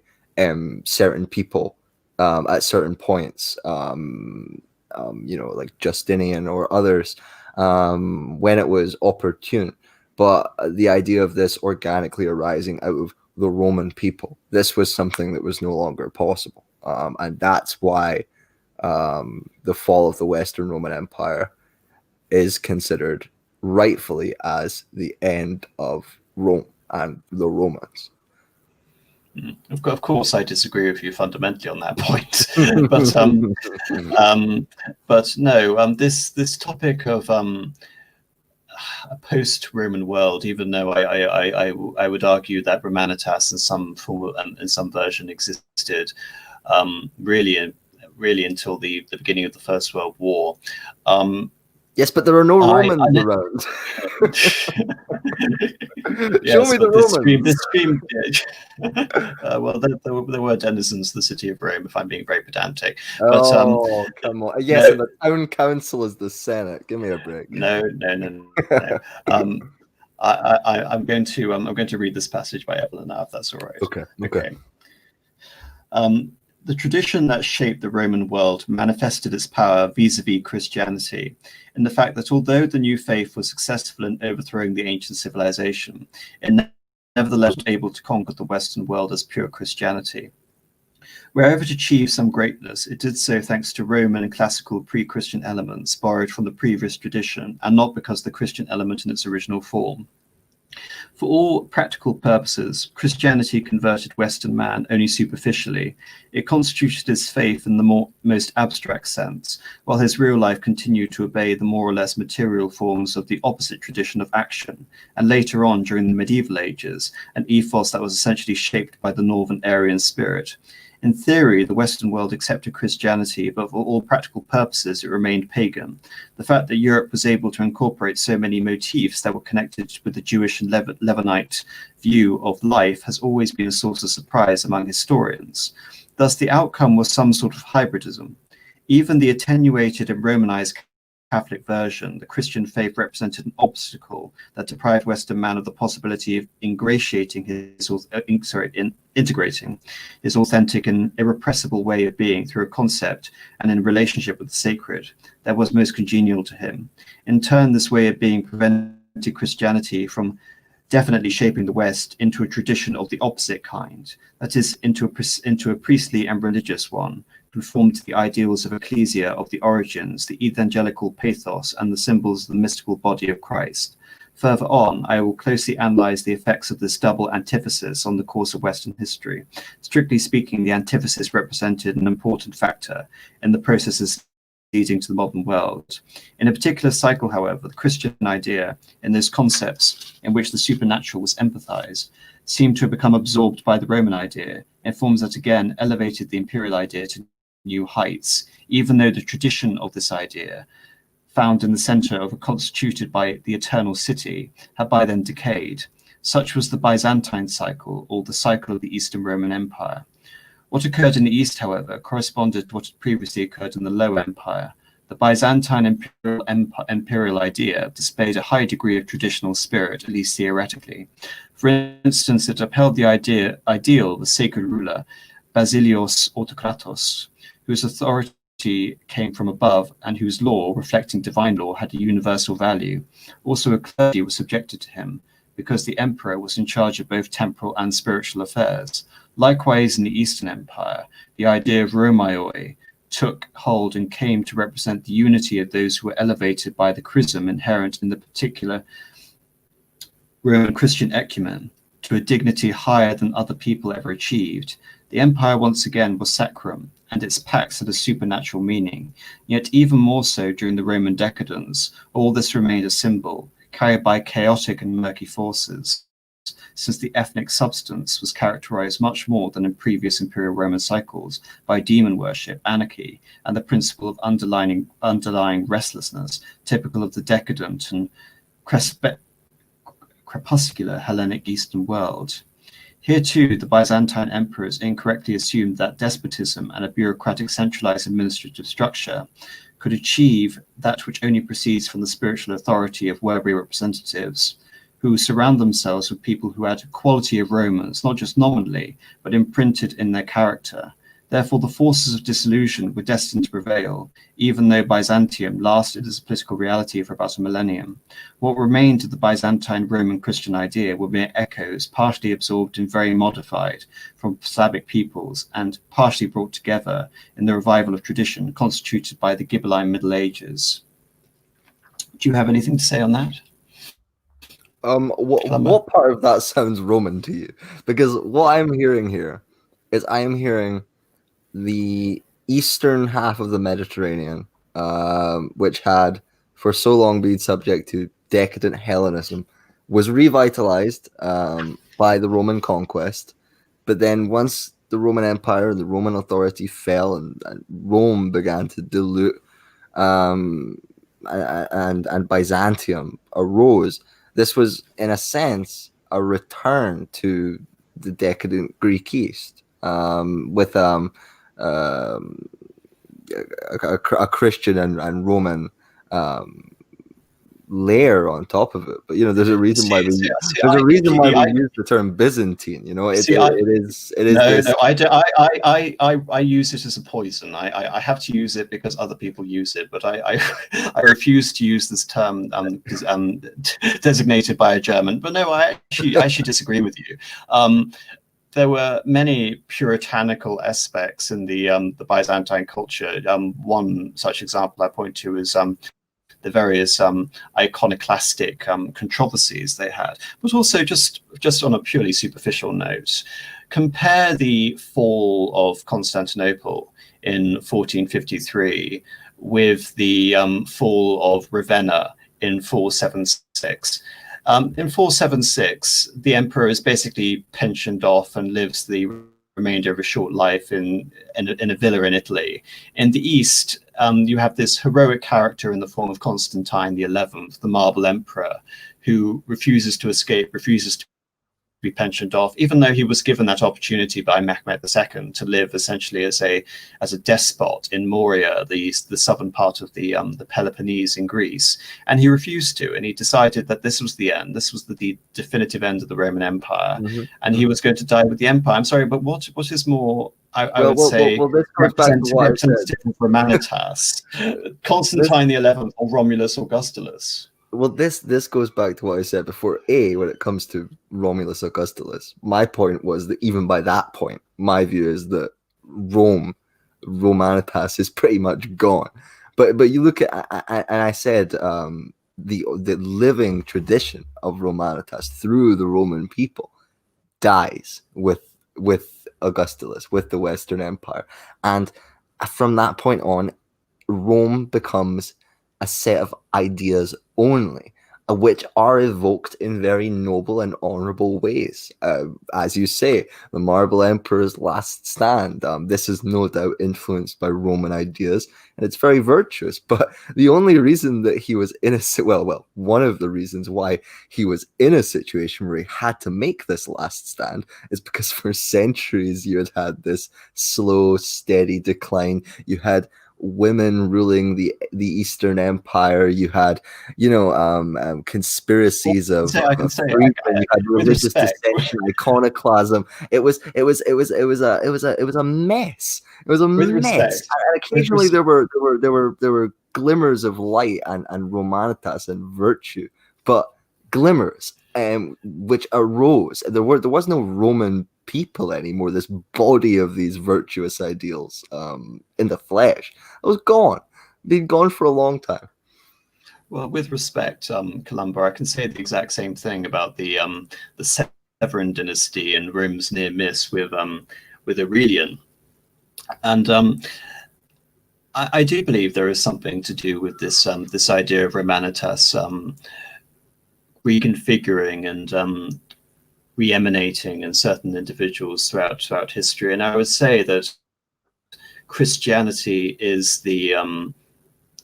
certain people at certain points, like Justinian or others, when it was opportune. But the idea of this organically arising out of the Roman people, this was something that was no longer possible. And that's why the fall of the Western Roman Empire is considered rightfully as the end of Rome and the Romans. Of course, I disagree with you fundamentally on that point, but no, this topic of a post-Roman world, even though I would argue that Romanitas in some form in some version existed, really until the beginning of the First World War. Yes, but there are no Romans around. Show me the Romans. Well, there were denizens of the city of Rome, if I'm being very pedantic. But, come on. Yes, no, and the town council is the Senate. Give me a break. No. I'm going to read this passage by Evelyn now, if that's all right. Okay. The tradition that shaped the Roman world manifested its power vis-a-vis Christianity in the fact that although the new faith was successful in overthrowing the ancient civilization, it nevertheless was able to conquer the Western world as pure Christianity. Wherever it achieved some greatness, it did so thanks to Roman and classical pre-Christian elements borrowed from the previous tradition, and not because the Christian element in its original form. For all practical purposes, Christianity converted Western man only superficially. It constituted his faith in the most abstract sense, while his real life continued to obey the more or less material forms of the opposite tradition of action, and later on, during the medieval ages, an ethos that was essentially shaped by the Northern Aryan spirit. In theory, the Western world accepted Christianity, but for all practical purposes, it remained pagan. The fact that Europe was able to incorporate so many motifs that were connected with the Jewish and Lebanite view of life has always been a source of surprise among historians. Thus, the outcome was some sort of hybridism. Even the attenuated and Romanized Catholic version, the Christian faith represented an obstacle that deprived Western man of the possibility of integrating his authentic and irrepressible way of being through a concept and in relationship with the sacred that was most congenial to him. In turn, this way of being prevented Christianity from definitely shaping the West into a tradition of the opposite kind, that is, into a priestly and religious one, conformed to the ideals of ecclesia of the origins, the evangelical pathos, and the symbols of the mystical body of Christ. Further on, I will closely analyze the effects of this double antithesis on the course of Western history. Strictly speaking, the antithesis represented an important factor in the processes leading to the modern world. In a particular cycle, however, the Christian idea in those concepts in which the supernatural was empathized seemed to have become absorbed by the Roman idea in forms that again elevated the imperial idea to new heights, even though the tradition of this idea, found in the center of a constituted by the eternal city, had by then decayed. Such was the Byzantine cycle, or the cycle of the Eastern Roman Empire. What occurred in the East, however, corresponded to what had previously occurred in the Lower Empire. The Byzantine imperial idea displayed a high degree of traditional spirit, at least theoretically. For instance, it upheld the ideal of the sacred ruler, Basilios Autokratos, whose authority came from above and whose law, reflecting divine law, had a universal value. Also, a clergy was subjected to him, because the emperor was in charge of both temporal and spiritual affairs. Likewise, in the Eastern Empire, the idea of Romaioi took hold and came to represent the unity of those who were elevated by the chrism inherent in the particular Roman Christian ecumen to a dignity higher than other people ever achieved. The empire once again was sacrum, and its pacts had a supernatural meaning. Yet even more so during the Roman decadence, all this remained a symbol, carried by chaotic and murky forces, since the ethnic substance was characterized much more than in previous imperial Roman cycles by demon worship, anarchy, and the principle of underlying restlessness, typical of the decadent and crepuscular Hellenic Eastern world. Here too, the Byzantine emperors incorrectly assumed that despotism and a bureaucratic centralized administrative structure could achieve that which only proceeds from the spiritual authority of worthy representatives, who surround themselves with people who had a quality of Romans, not just nominally, but imprinted in their character. Therefore, the forces of disillusion were destined to prevail, even though Byzantium lasted as a political reality for about a millennium. What remained of the Byzantine Roman Christian idea were mere echoes, partially absorbed and very modified from Slavic peoples, and partially brought together in the revival of tradition constituted by the Ghibelline Middle Ages. Do you have anything to say on that? What part of that sounds Roman to you? Because what I'm hearing here is I am hearing the eastern half of the Mediterranean, which had for so long been subject to decadent Hellenism, was revitalized by the Roman conquest. But then once the Roman Empire and the Roman authority fell and Rome began to dilute, and Byzantium arose, this was, in a sense, a return to the decadent Greek East, with a Christian and Roman layer on top of it. But there's a reason why we use the term Byzantine. It is. No, I use it as a poison. I have to use it because other people use it, but I refuse to use this term designated by a German. But no, I actually disagree with you. There were many puritanical aspects in the Byzantine culture. One such example I point to is the various iconoclastic controversies they had, but also just on a purely superficial note, compare the fall of Constantinople in 1453 with the fall of Ravenna in 476. In 476, the emperor is basically pensioned off and lives the remainder of a short life in a villa in Italy. In the East, you have this heroic character in the form of Constantine the 11th, the Marble Emperor, who refuses to escape, refuses to be pensioned off, even though he was given that opportunity by Mehmed II to live essentially as a despot in Morea, the southern part of the Peloponnese in Greece, and he refused to, and he decided that this was the end, this was the definitive end of the Roman Empire, and he was going to die with the empire. I'm sorry, but what is more, I would say, this goes back to what representative of Romanitas, Constantine the 11th or Romulus Augustulus? Well, this goes back to what I said before. When it comes to Romulus Augustulus, my point was that even by that point, my view is that Romanitas is pretty much gone. But you look at, and I said the living tradition of Romanitas through the Roman people dies with Augustulus, with the Western Empire, and from that point on, Rome becomes a set of ideas only, which are evoked in very noble and honorable ways. As you say, the Marble Emperor's last stand, this is no doubt influenced by Roman ideas, and it's very virtuous. But the only reason that he was in one of the reasons why he was in a situation where he had to make this last stand is because for centuries you had this slow, steady decline. You had women ruling the Eastern Empire. You had, conspiracies of you had religious dissension, iconoclasm. It was a mess. It was a mess. And occasionally there were glimmers of light and Romanitas and virtue, but glimmers, which arose. There was no Roman people anymore, this body of these virtuous ideals in the flesh. It was gone. Been gone for a long time. Well, with respect, Columba, I can say the exact same thing about the Severan dynasty in Rome's near miss with Aurelian. And I do believe there is something to do with this idea of Romanitas reconfiguring and re-emanating in certain individuals throughout history. And I would say that Christianity is the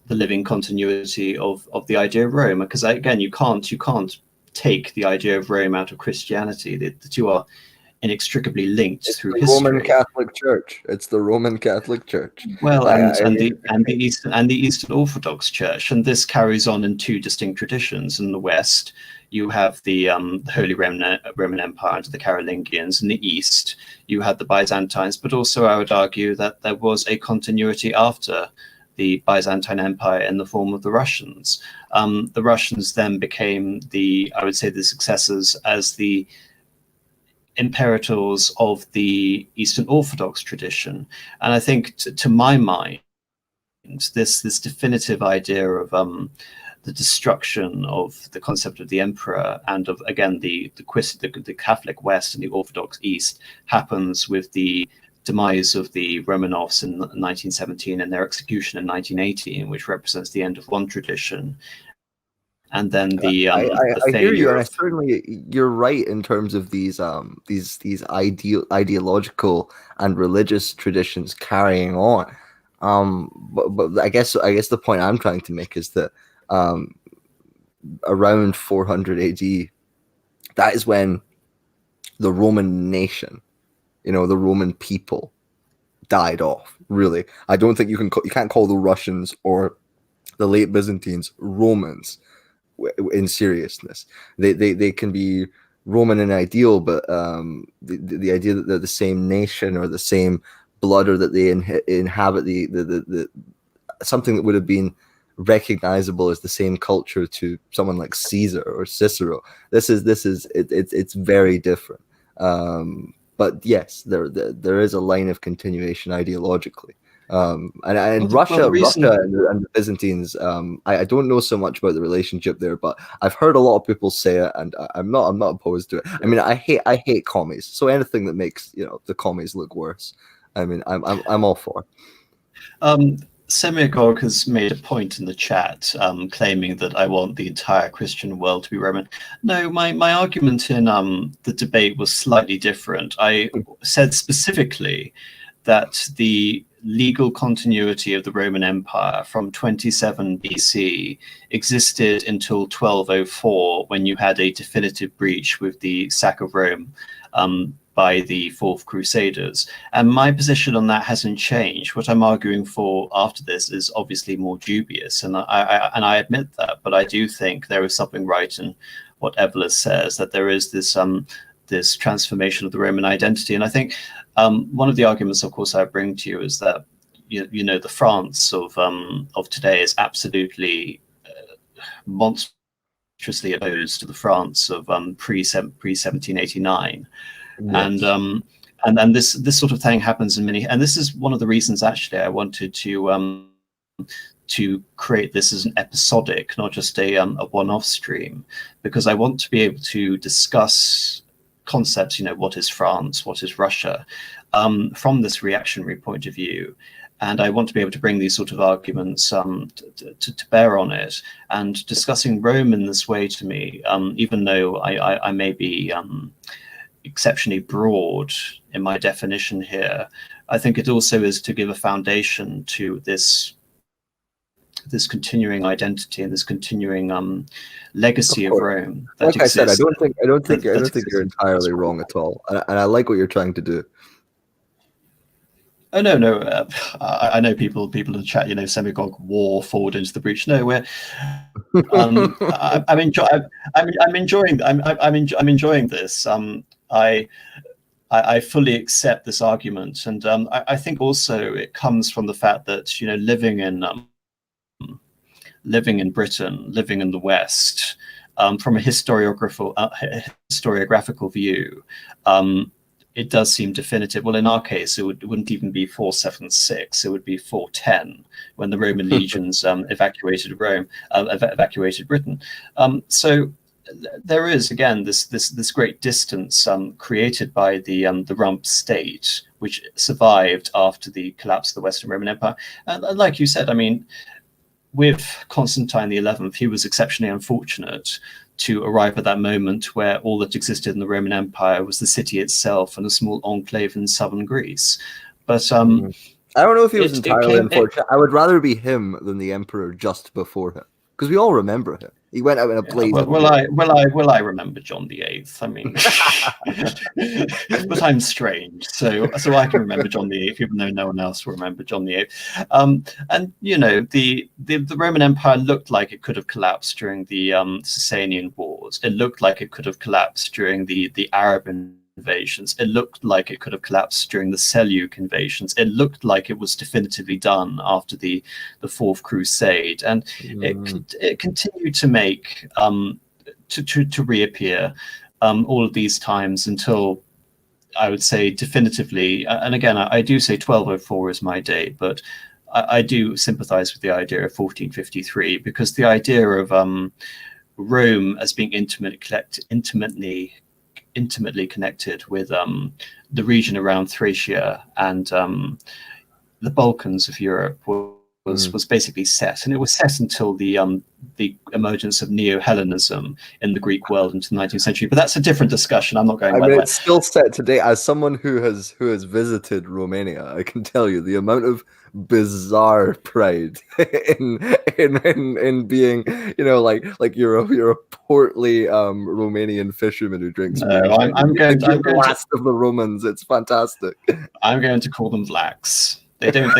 living continuity of the idea of Rome, because again, you can't take the idea of Rome out of Christianity. The two are inextricably linked It's through the Roman history. Catholic Church. It's the Roman Catholic Church. Well, I mean, the Eastern Orthodox Church, and this carries on in two distinct traditions. In the West, you have the Holy Roman Empire under the Carolingians. In the East, you had the Byzantines, but also I would argue that there was a continuity after the Byzantine Empire in the form of the Russians. The Russians then became I would say, the successors as the imperators of the Eastern Orthodox tradition. And I think, to my mind, this definitive idea of the destruction of the concept of the emperor and of, again, the Catholic West and the Orthodox East happens with the demise of the Romanovs in 1917 and their execution in 1918, which represents the end of one tradition. And then the hear you, failure and I of certainly you're right in terms of these ideological and religious traditions carrying on. But I guess the point I'm trying to make is that around 400 AD, that is when the Roman nation, the Roman people, died off. Really, I don't think you can't call the Russians or the late Byzantines Romans in seriousness. They can be Roman in ideal, but the idea that they're the same nation or the same blood, or that they inhabit the something that would have been recognizable as the same culture to someone like Caesar or Cicero. It's very different. But yes, there is a line of continuation ideologically. And Russia and the Byzantines, I don't know so much about the relationship there, but I've heard a lot of people say it, and I'm not opposed to it. I mean, I hate commies, so anything that makes the commies look worse, I mean, I'm all for. Semigog has made a point in the chat, claiming that I want the entire Christian world to be Roman. No, my argument in the debate was slightly different. I said specifically that the legal continuity of the Roman Empire from 27 BC existed until 1204, when you had a definitive breach with the sack of Rome by the Fourth Crusaders. And my position on that hasn't changed. What I'm arguing for after this is obviously more dubious, and I admit that, but I do think there is something right in what Evelyn says, that there is this transformation of the Roman identity. And I think one of the arguments, of course, I bring to you is that the France of today is absolutely monstrously opposed to the France of pre 1789. Yes. And then this sort of thing happens in many, and this is one of the reasons actually I wanted to create this as an episodic, not just a one-off stream, because I want to be able to discuss concepts, what is France, what is Russia, from this reactionary point of view. And I want to be able to bring these sort of arguments to bear on it. And discussing Rome in this way, to me, even though I may be exceptionally broad in my definition here, I think it also is to give a foundation to this continuing identity and this continuing legacy of Rome. Like I said, I don't think you're entirely wrong at all, and I like what you're trying to do. Oh no! I know people in the chat, Semigog war forward into the breach. No, we're. I'm enjoying this. I fully accept this argument, and I think also it comes from the fact that living in Britain, living in the West, from a historiographical view, it does seem definitive. Well, in our case, it wouldn't even be 476; it would be 410 when the Roman legions evacuated Britain. So there is again this great distance created by the rump state, which survived after the collapse of the Western Roman Empire. And like you said, I mean, with Constantine XI, he was exceptionally unfortunate to arrive at that moment where all that existed in the Roman Empire was the city itself and a small enclave in southern Greece. But I don't know if he was entirely unfortunate. I would rather be him than the emperor just before him, because we all remember him. He went out in a blaze of glory. Will I remember John VIII? I mean, but I'm strange, so I can remember John VIII, even though no one else will remember John VIII. And you know, the Roman Empire looked like it could have collapsed during the Sasanian Wars. It looked like it could have collapsed during the Arab invasions. It looked like it could have collapsed during the Seljuk invasions. It looked like it was definitively done after the Fourth Crusade, and it continued to make to reappear all of these times until, I would say, definitively. And again, I do say 1204 is my date, but I do sympathize with the idea of 1453, because the idea of Rome as being intimately connected with the region around Thracia and the Balkans of Europe was basically set, and it was set until the emergence of Neo-Hellenism in the Greek world into the 19th century. But that's a different discussion. I'm not going. I mean, it's still set today. As someone who has visited Romania, I can tell you the amount of bizarre pride in being, you know, like you're a portly Romanian fisherman who drinks. No, I'm going the last of the Romans. It's fantastic. I'm going to call them Vlachs. They don't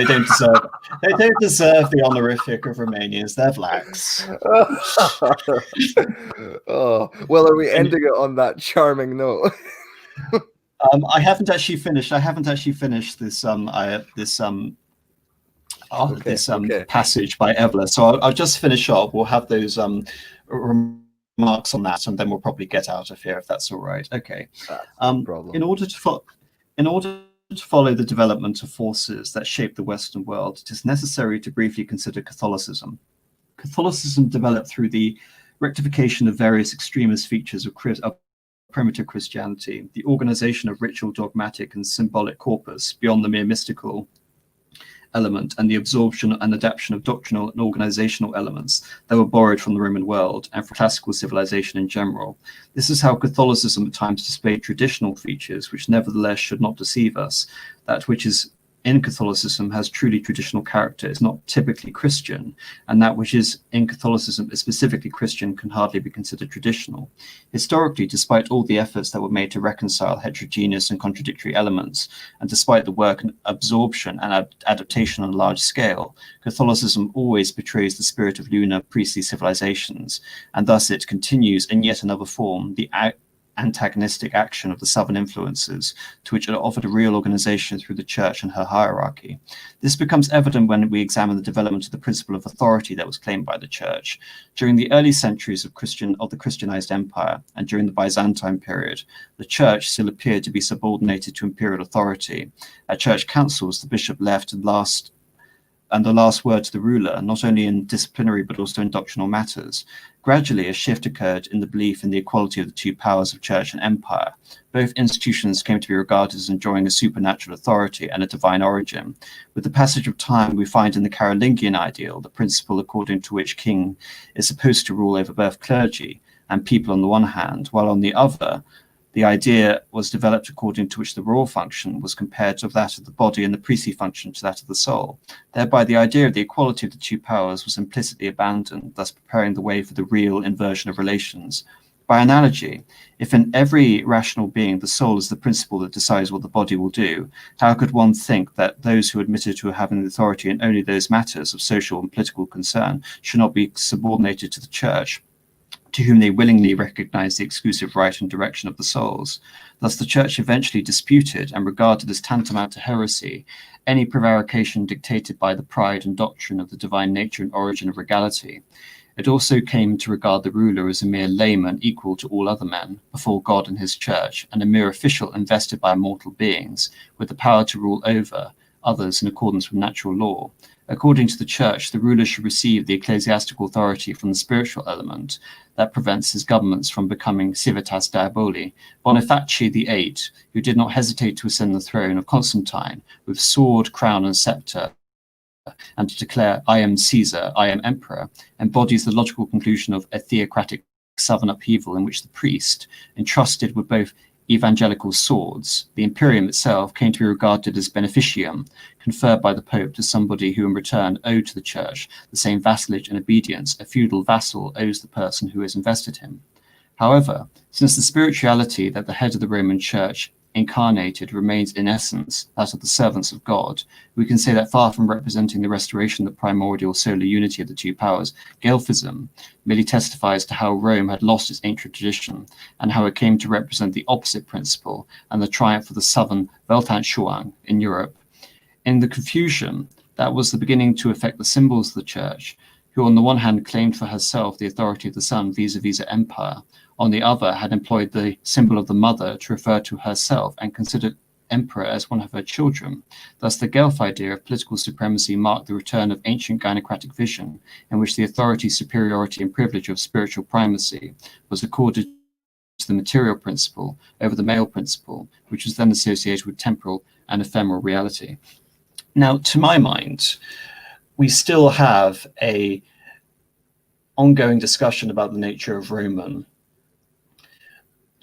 deserve the honorific of Romanians. They're Vlachs. Oh well, are we ending it on that charming note? I haven't actually finished this passage by Evelyn. So I'll just finish up. We'll have those remarks on that, and then we'll probably get out of here if that's all right. Okay. In order to follow the development of forces that shape the Western world, it is necessary to briefly consider Catholicism. Catholicism developed through the rectification of various extremist features of primitive Christianity, the organization of ritual, dogmatic, and symbolic corpus beyond the mere mystical element, and the absorption and adaptation of doctrinal and organizational elements that were borrowed from the Roman world and from classical civilization in general. This is how Catholicism at times displayed traditional features, which nevertheless should not deceive us. That which is in Catholicism has truly traditional character, is not typically Christian, and that which is in Catholicism is specifically Christian can hardly be considered traditional. Historically, despite all the efforts that were made to reconcile heterogeneous and contradictory elements, and despite the work and absorption and adaptation on a large scale, Catholicism always betrays the spirit of lunar priestly civilizations, and thus it continues in yet another form the antagonistic action of the southern influences, to which it offered a real organization through the church and her hierarchy. This becomes evident when we examine the development of the principle of authority that was claimed by the church. During the early centuries of the Christianized empire, and during the Byzantine period, the church still appeared to be subordinated to imperial authority. At church councils, the bishop left the last word to the ruler, not only in disciplinary but also in doctrinal matters. Gradually, a shift occurred in the belief in the equality of the two powers of church and empire. Both institutions came to be regarded as enjoying a supernatural authority and a divine origin. With the passage of time, we find in the Carolingian ideal the principle according to which king is supposed to rule over both clergy and people on the one hand, while on the other, the idea was developed according to which the royal function was compared to that of the body and the priestly function to that of the soul. Thereby, the idea of the equality of the two powers was implicitly abandoned, thus preparing the way for the real inversion of relations. By analogy, if in every rational being the soul is the principle that decides what the body will do, how could one think that those who admitted to having the authority in only those matters of social and political concern should not be subordinated to the church, to whom they willingly recognized the exclusive right and direction of the souls? Thus the church eventually disputed and regarded as tantamount to heresy any prevarication dictated by the pride and doctrine of the divine nature and origin of regality. It also came to regard the ruler as a mere layman equal to all other men before God and his church, and a mere official invested by mortal beings with the power to rule over others in accordance with natural law. According to the church, the ruler should receive the ecclesiastical authority from the spiritual element that prevents his governments from becoming civitas diaboli. Boniface VIII, who did not hesitate to ascend the throne of Constantine with sword, crown, and scepter, and to declare, "I am Caesar, I am emperor," embodies the logical conclusion of a theocratic southern upheaval in which the priest, entrusted with both evangelical swords, the imperium itself came to be regarded as beneficium, conferred by the Pope to somebody who in return owed to the Church the same vassalage and obedience a feudal vassal owes the person who has invested him. However, since the spirituality that the head of the Roman Church incarnated remains in essence that of the servants of God, we can say that far from representing the restoration of the primordial solar unity of the two powers, Guelphism merely testifies to how Rome had lost its ancient tradition and how it came to represent the opposite principle and the triumph of the southern Weltanschauung in Europe. In the confusion that was the beginning to affect the symbols of the Church, who on the one hand claimed for herself the authority of the sun vis-a-vis the empire, on the other had employed the symbol of the mother to refer to herself and considered emperor as one of her children. Thus the Guelph idea of political supremacy marked the return of ancient gynocratic vision, in which the authority, superiority, and privilege of spiritual primacy was accorded to the material principle over the male principle, which was then associated with temporal and ephemeral reality. Now, to my mind, we still have a ongoing discussion about the nature of Roman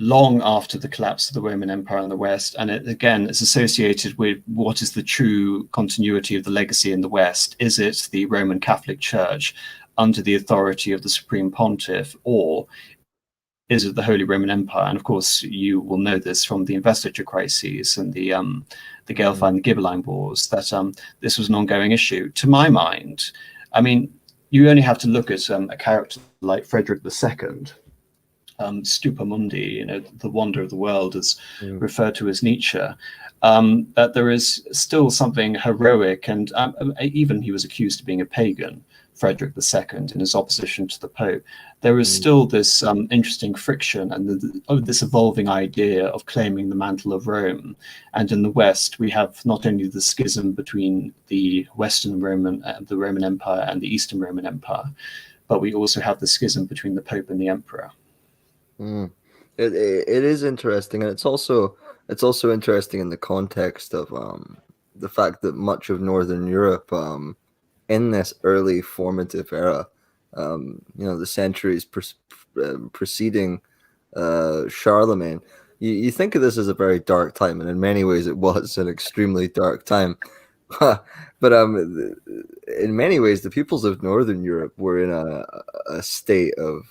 long after the collapse of the Roman Empire in the West, and it again is associated with what is the true continuity of the legacy in the West. Is it the Roman Catholic Church under the authority of the Supreme Pontiff, or is it the Holy Roman Empire? And of course, you will know this from the investiture crises and the Guelph and the Ghibelline Wars, that this was an ongoing issue. To my mind, I mean, you only have to look at a character like Frederick II, Stupa Mundi, the wonder of the world, as referred to as Nietzsche, that there is still something heroic, and even he was accused of being a pagan, Frederick II, in his opposition to the Pope. There is still this interesting friction and this evolving idea of claiming the mantle of Rome. And in the West, we have not only the schism between the Western Roman, the Roman Empire, and the Eastern Roman Empire, but we also have the schism between the Pope and the Emperor. It is interesting, and it's also interesting in the context of the fact that much of Northern Europe, in this early formative era, the centuries preceding Charlemagne, you think of this as a very dark time, and in many ways it was an extremely dark time. But in many ways, the peoples of Northern Europe were in a state of,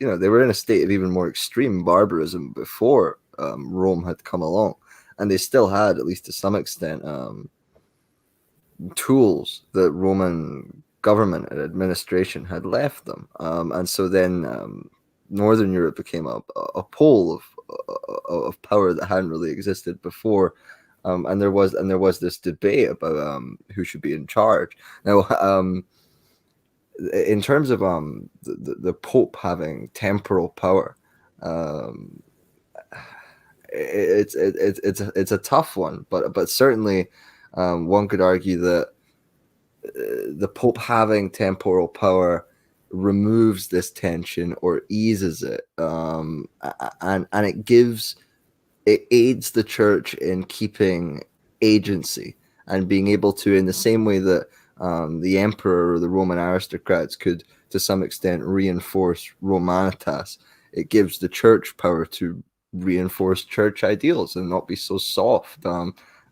they were in a state of even more extreme barbarism before Rome had come along, and they still had, at least to some extent, tools that Roman government and administration had left them, and so then Northern Europe became a pole of power that hadn't really existed before, and there was this debate about who should be in charge. Now, in terms of the Pope having temporal power, it's a tough one, but certainly one could argue that the Pope having temporal power removes this tension or eases it, and it aids the Church in keeping agency and being able to, in the same way that the emperor or the Roman aristocrats could, to some extent, reinforce Romanitas, it gives the Church power to reinforce Church ideals and not be so soft.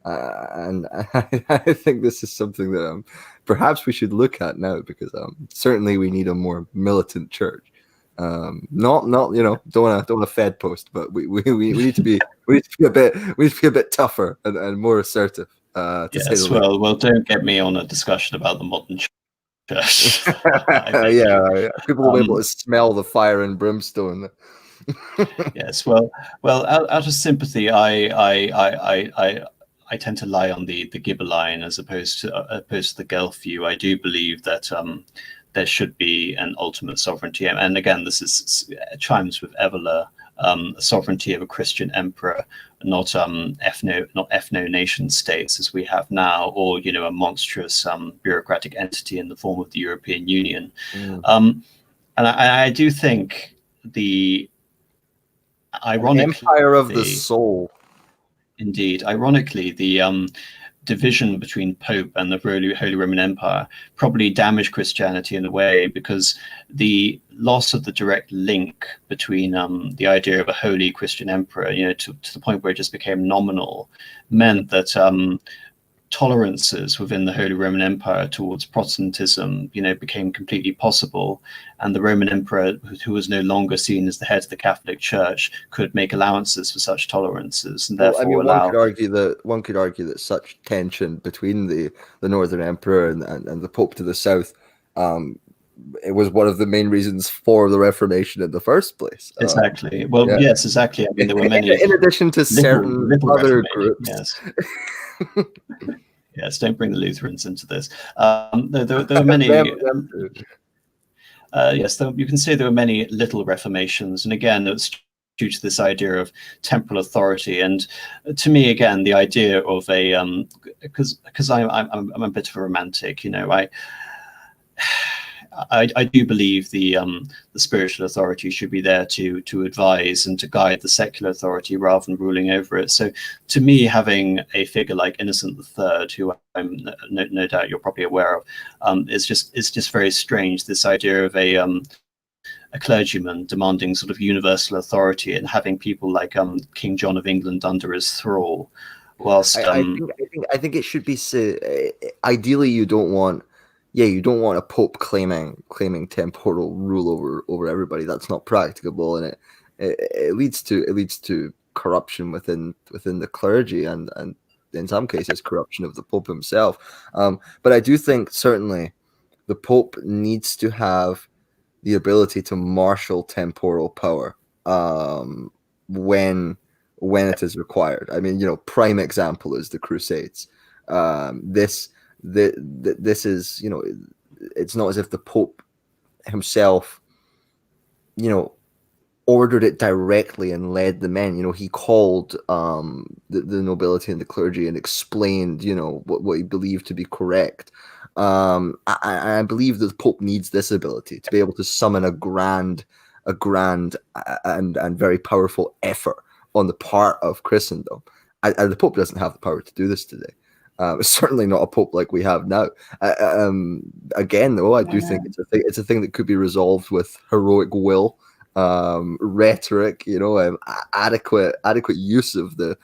And I think this is something that perhaps we should look at now, because certainly we need a more militant Church. Not don't want to Fed post, but we need to be a bit tougher and more assertive. Yes, well, don't get me on a discussion about the modern Church. Yeah, people will be able to smell the fire and brimstone. Yes, well, out of sympathy, I tend to lie on the Ghibelline as opposed to the Guelph view. I do believe that there should be an ultimate sovereignty, and again, this chimes with Evola, sovereignty of a Christian emperor, not ethno nation states as we have now, or a monstrous bureaucratic entity in the form of the European Union. And I do think ironically, empire of the soul. Indeed, ironically, the division between Pope and the Holy Roman Empire probably damaged Christianity in a way, because the loss of the direct link between the idea of a holy Christian emperor, to the point where it just became nominal, meant that tolerances within the Holy Roman Empire towards Protestantism, became completely possible, and the Roman Emperor, who was no longer seen as the head of the Catholic Church, could make allowances for such tolerances, and therefore one could argue that such tension between the Northern Emperor and the Pope to the south, it was one of the main reasons for the Reformation in the first place. Exactly. Yes, exactly. I mean, there were many. In addition to certain other groups. Yes. Yes, don't bring the Lutherans into this. There were many. Yes, you can say there were many little reformations, and again, it was due to this idea of temporal authority. And to me, again, the idea of a because I'm a bit of a romantic, I do believe the spiritual authority should be there to advise and to guide the secular authority rather than ruling over it. So to me, having a figure like Innocent III, who I'm no doubt you're probably aware of, is just very strange. This idea of a clergyman demanding sort of universal authority and having people like King John of England under his thrall. Whilst I think it should be ideally you don't want a pope claiming temporal rule over everybody. That's not practicable, and it leads to corruption within the clergy, and in some cases corruption of the pope himself. But I do think certainly the pope needs to have the ability to marshal temporal power when it is required. I mean, prime example is the Crusades. This is, it's not as if the Pope himself, ordered it directly and led the men. He called the nobility and the clergy and explained, what he believed to be correct. I believe that the Pope needs this ability to be able to summon a grand and very powerful effort on the part of Christendom. And the Pope doesn't have the power to do this today. It's certainly not a pope like we have now. Again, though, I do think it's a thing that could be resolved with heroic will, rhetoric, adequate use of the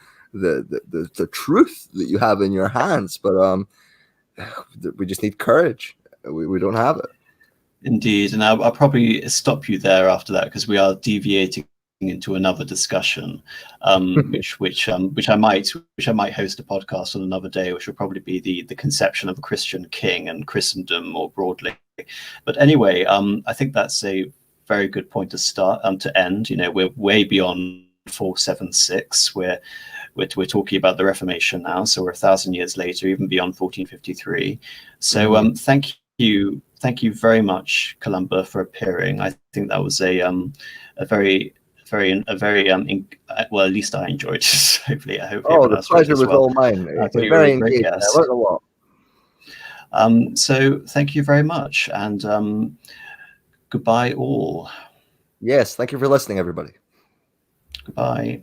truth that you have in your hands. But we just need courage. We don't have it. Indeed, and I'll probably stop you there after that, because we are deviating into another discussion, which I might host a podcast on another day, which will probably be the conception of a Christian king and Christendom more broadly. But anyway, I think that's a very good point to start to end. We're way beyond 476. We're talking about the Reformation now, so we're 1,000 years later, even beyond 1453. So thank you very much, Columba, for appearing. I think that was a very well, at least I enjoyed it. Hopefully the pleasure was all mine. It's very engaging. I learned a lot. So thank you very much, and goodbye all. Yes, thank you for listening, everybody. Goodbye.